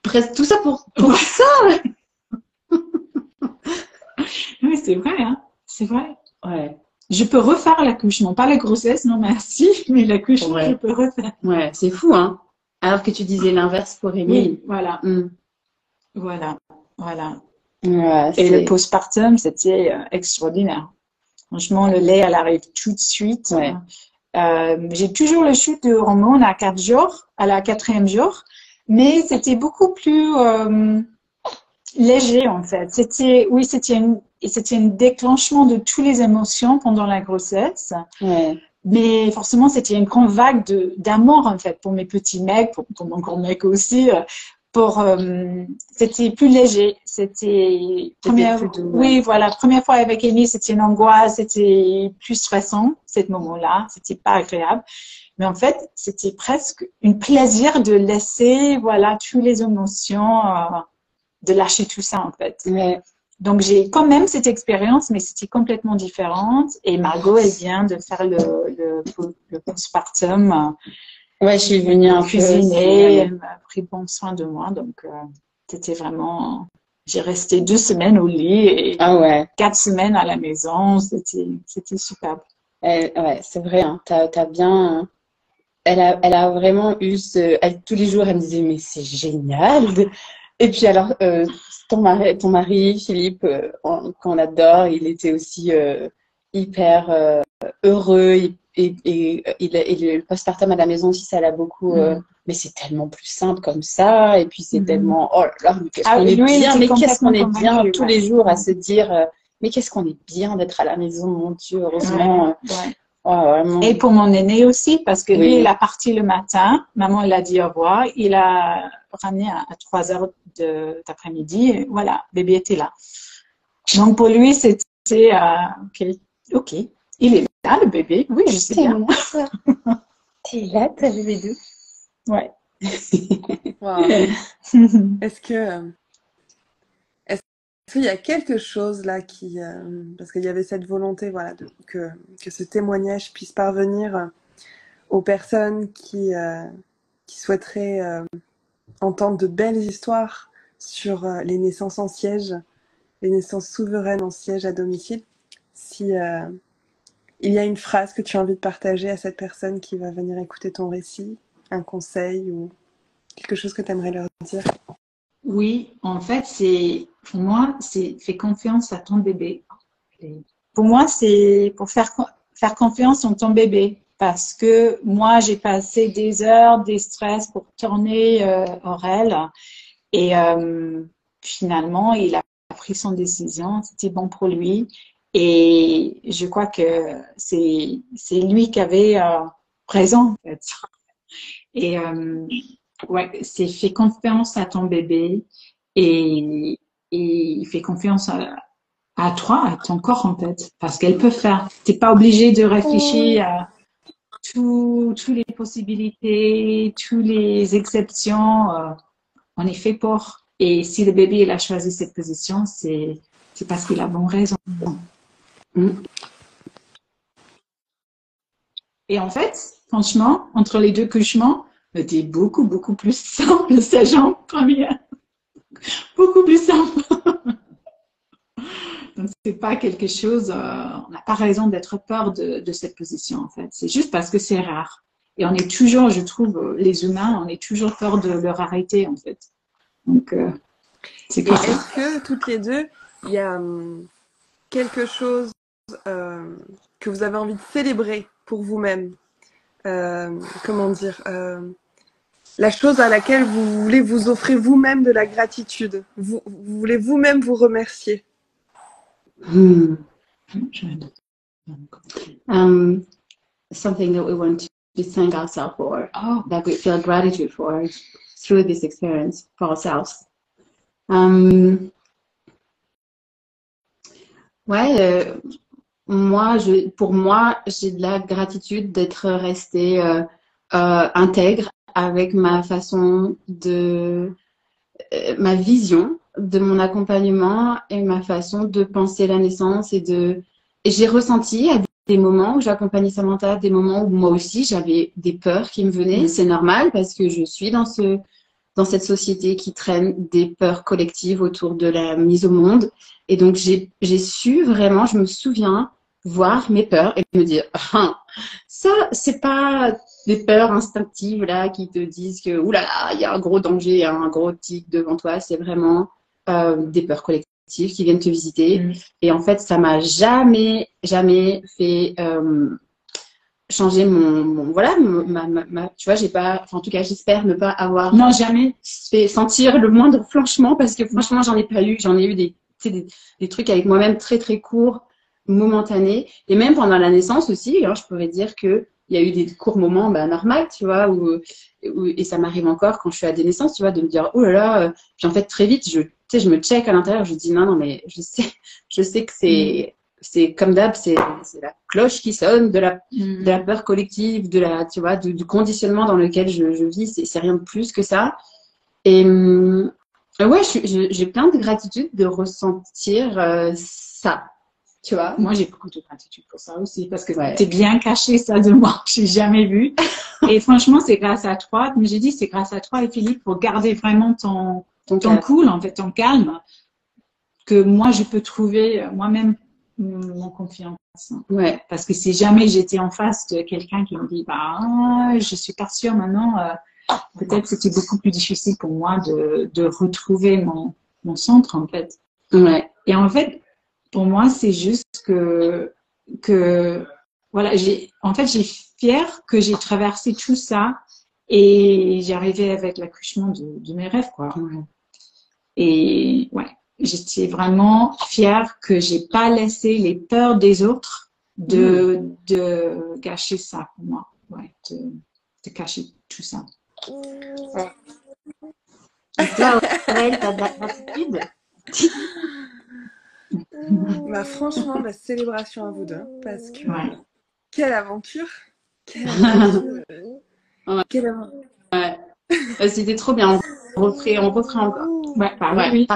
presque tout ça pour ça. Oui, c'est vrai, hein. C'est vrai. Ouais. Je peux refaire l'accouchement, pas la grossesse, non merci, mais l'accouchement, je peux refaire. Ouais, c'est fou, hein. Alors que tu disais l'inverse pour Émilie. Oui, voilà. Voilà. Ouais, et le postpartum, c'était extraordinaire. Franchement, le lait, elle arrive tout de suite. Ouais. J'ai toujours le chute de hormones à 4 jours, à la 4e jour, mais c'était beaucoup plus léger en fait. C'était un déclenchement de toutes les émotions pendant la grossesse. Ouais. Mais forcément, c'était une grande vague d'amour en fait pour mes petits mecs, pour mon grand mec aussi. c'était plus léger. C'était plus doux, ouais. oui, voilà, première fois avec Amy, c'était une angoisse, c'était plus stressant, ce moment-là. C'était pas agréable. Mais en fait, c'était presque un plaisir de laisser, voilà, toutes les émotions, de lâcher tout ça, en fait. Ouais. Donc, j'ai quand même cette expérience, mais c'était complètement différente. Et Margot, elle vient de faire le postpartum. Ouais, je suis venue un peu cuisiner, elle m'a pris bon soin de moi. Donc, c'était vraiment... J'ai resté 2 semaines au lit et Ah ouais. 4 semaines à la maison. C'était superbe. Ouais, c'est vrai, hein, t'as bien... Elle a vraiment eu tous les jours, elle me disait, mais c'est génial. Et puis alors, ton mari, Philippe, qu'on adore, il était aussi hyper heureux. Et le postpartum à la maison aussi, ça l'a beaucoup... mais c'est tellement plus simple comme ça. Et puis c'est tellement... Oh là là, mais qu'est-ce qu'on est bien. Mais qu'est-ce qu'on est bien tous les jours à se dire... mais qu'est-ce qu'on est bien d'être à la maison, mon Dieu, heureusement. Ouais. Oh, et pour mon aîné aussi, parce que lui, il a parti le matin. Maman, il a dit au revoir. Il a ramené à 3 heures d'après-midi. Voilà, bébé était là. Donc, pour lui, c'était OK. Il est là, le bébé. Oui, je sais bien. T'es là, t'as le bébé d'où? Ouais. Wow. Est-ce qu'il y a quelque chose là parce qu'il y avait cette volonté, voilà, que ce témoignage puisse parvenir aux personnes qui souhaiteraient entendre de belles histoires sur les naissances en siège, les naissances souveraines en siège à domicile. Si il y a une phrase que tu as envie de partager à cette personne qui va venir écouter ton récit, un conseil ou quelque chose que tu aimerais leur dire? Oui, en fait, pour moi, c'est fais confiance à ton bébé. Pour moi, c'est pour faire confiance en ton bébé. Parce que moi, j'ai passé des heures, des stress pour tourner Aurel. Et finalement, il a pris son décision. C'était bon pour lui. Et je crois que c'est lui qui avait raison, en fait. Et ouais, c'est fais confiance à ton bébé et fais confiance à toi, à ton corps, en fait. Parce qu'elle peut faire. T'es pas obligé de réfléchir à toutes les possibilités, toutes les exceptions. On est fait pour. Et si le bébé il a choisi cette position, c'est parce qu'il a bonne raison. Et en fait, franchement, entre les 2 couchements, c'était beaucoup, beaucoup plus simple, sa jambe première. Beaucoup plus simple. Donc, c'est pas quelque chose, on n'a pas raison d'être peur de cette position, en fait. C'est juste parce que c'est rare. Et on est toujours, je trouve, les humains, on est toujours peur de leur arrêter, en fait. Donc, c'est comme ça. Est-ce que toutes les deux, il y a quelque chose que vous avez envie de célébrer pour vous-même? Comment dire, la chose à laquelle vous voulez vous offrir vous-même de la gratitude. Vous voulez vous-même vous remercier. Something that we want to thank ourselves for, that we feel gratitude for through this experience for ourselves. Pour moi, j'ai de la gratitude d'être restée intègre avec ma façon ma vision de mon accompagnement et ma façon de penser la naissance et j'ai ressenti à des moments où j'accompagnais Samantha, des moments où moi aussi j'avais des peurs qui me venaient. C'est normal parce que je suis dans cette société qui traîne des peurs collectives autour de la mise au monde. Et donc, j'ai su vraiment, je me souviens, voir mes peurs et me dire, ça, c'est pas des peurs instinctives là qui te disent que, oulala, il y a un gros danger, il y a un gros tic devant toi. C'est vraiment des peurs collectives qui viennent te visiter. Et en fait, ça m'a jamais fait changer tu vois, j'ai pas, en tout cas, j'espère ne pas avoir jamais fait sentir le moindre flanchement parce que franchement, j'en ai pas eu. J'en ai eu des trucs avec moi-même très, très courts, momentanés. Et même pendant la naissance aussi, je pourrais dire que il y a eu des courts moments normaux, tu vois, et ça m'arrive encore quand je suis à des naissances, tu vois, de me dire, oh là là, puis en fait, très vite, tu sais, je me check à l'intérieur, je dis, non, mais je sais que c'est comme d'hab, c'est la cloche qui sonne de la peur collective, tu vois, du conditionnement dans lequel je vis, c'est rien de plus que ça. Et ouais, j'ai plein de gratitude de ressentir ça, tu vois. Moi, j'ai beaucoup de gratitude pour ça aussi, parce que t'es bien caché ça de moi. J'ai jamais vu. Et franchement, c'est grâce à toi. Comme j'ai dit, c'est grâce à toi et Philippe pour garder vraiment ton cool, en fait, ton calme, que moi, je peux trouver moi-même mon confiance. Ouais. Parce que si jamais j'étais en face de quelqu'un qui me dit, je suis pas sûre maintenant, peut-être c'était beaucoup plus difficile pour moi de retrouver mon centre, en fait. Ouais. Et en fait, pour moi, c'est juste que voilà, j'ai fière que j'ai traversé tout ça et j'ai arrivé avec l'accouchement de mes rêves, quoi. Ouais. Et ouais, j'étais vraiment fière que j'ai pas laissé les peurs des autres de gâcher ça pour moi. Ouais, de cacher tout ça. Ouais. Et toi, Aurèle, t'as de la gratitude? Franchement, célébration à vous deux, parce que Ouais. quelle aventure! Quelle aventure! Ouais. Quelle aventure! C'était trop bien. On referait encore. Ouais, oui.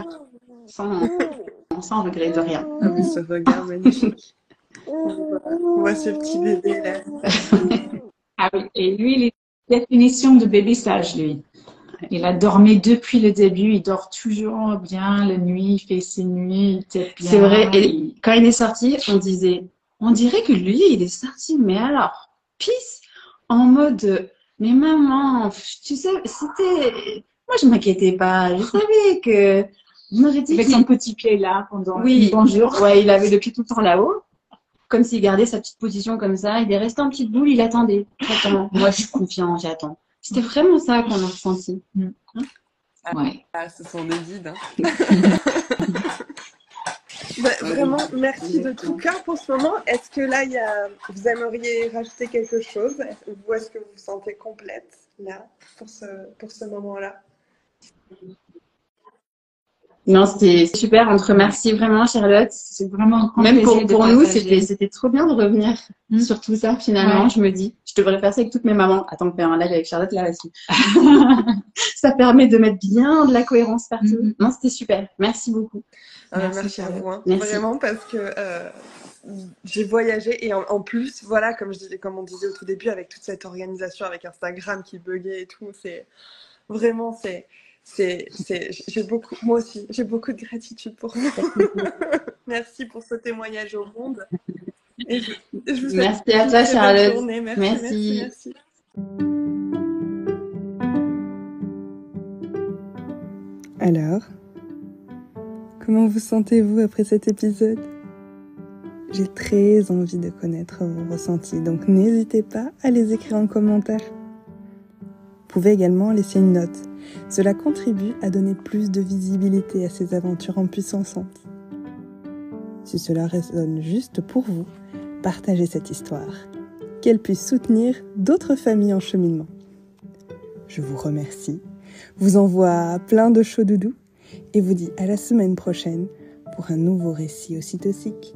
Sans regret de rien. Ah oui, ce regard magnifique. On voit ce petit bébé là. Ah oui, et lui, il est définition de bébé sage, lui. Il a dormi depuis le début, il dort toujours bien la nuit, il fait ses nuits, il tête bien. C'est vrai, et quand il est sorti, on dirait que lui, il est sorti, mais alors, pisse, en mode, mais maman, tu sais, moi je m'inquiétais pas, je savais que, je m'aurais dit avec son petit pied là pendant bonjour. Ouais, il avait le pied tout le temps là-haut, comme s'il gardait sa petite position comme ça, il est resté en petite boule, il attendait. Attends, moi je suis confiant, j'attends. C'était vraiment ça qu'on a ressenti. Ouais. Ah, ce sont des guides. Vraiment, merci de tout cœur pour ce moment. Est-ce que là, vous aimeriez rajouter quelque chose? Ou est-ce que vous vous sentez complète là pour ce moment-là? Non, c'était super. On te remercie vraiment, Charlotte. C'est vraiment un grand Même plaisir pour de nous, partager. c'était trop bien de revenir sur tout ça, finalement. Ouais. Je me dis, je devrais faire ça avec toutes mes mamans. Attends, faire un live avec Charlotte là aussi. Ça permet de mettre bien de la cohérence partout. Non, c'était super. Merci beaucoup. Merci à vous. Merci. Vraiment, parce que j'ai voyagé et en plus, voilà, comme on disait au tout début, avec toute cette organisation, avec Instagram qui buguait et tout, c'est vraiment, moi aussi, j'ai beaucoup de gratitude pour vous. Merci pour ce témoignage au monde. Et je vous souhaite merci à toi, Charlotte. journée. Merci. Alors, comment vous sentez-vous après cet épisode? J'ai très envie de connaître vos ressentis, donc n'hésitez pas à les écrire en commentaire. Vous pouvez également laisser une note. Cela contribue à donner plus de visibilité à ces aventures empuissantes. Si cela résonne juste pour vous, partagez cette histoire, qu'elle puisse soutenir d'autres familles en cheminement. Je vous remercie, vous envoie plein de chaud doudou et vous dis à la semaine prochaine pour un nouveau récit ocytocique.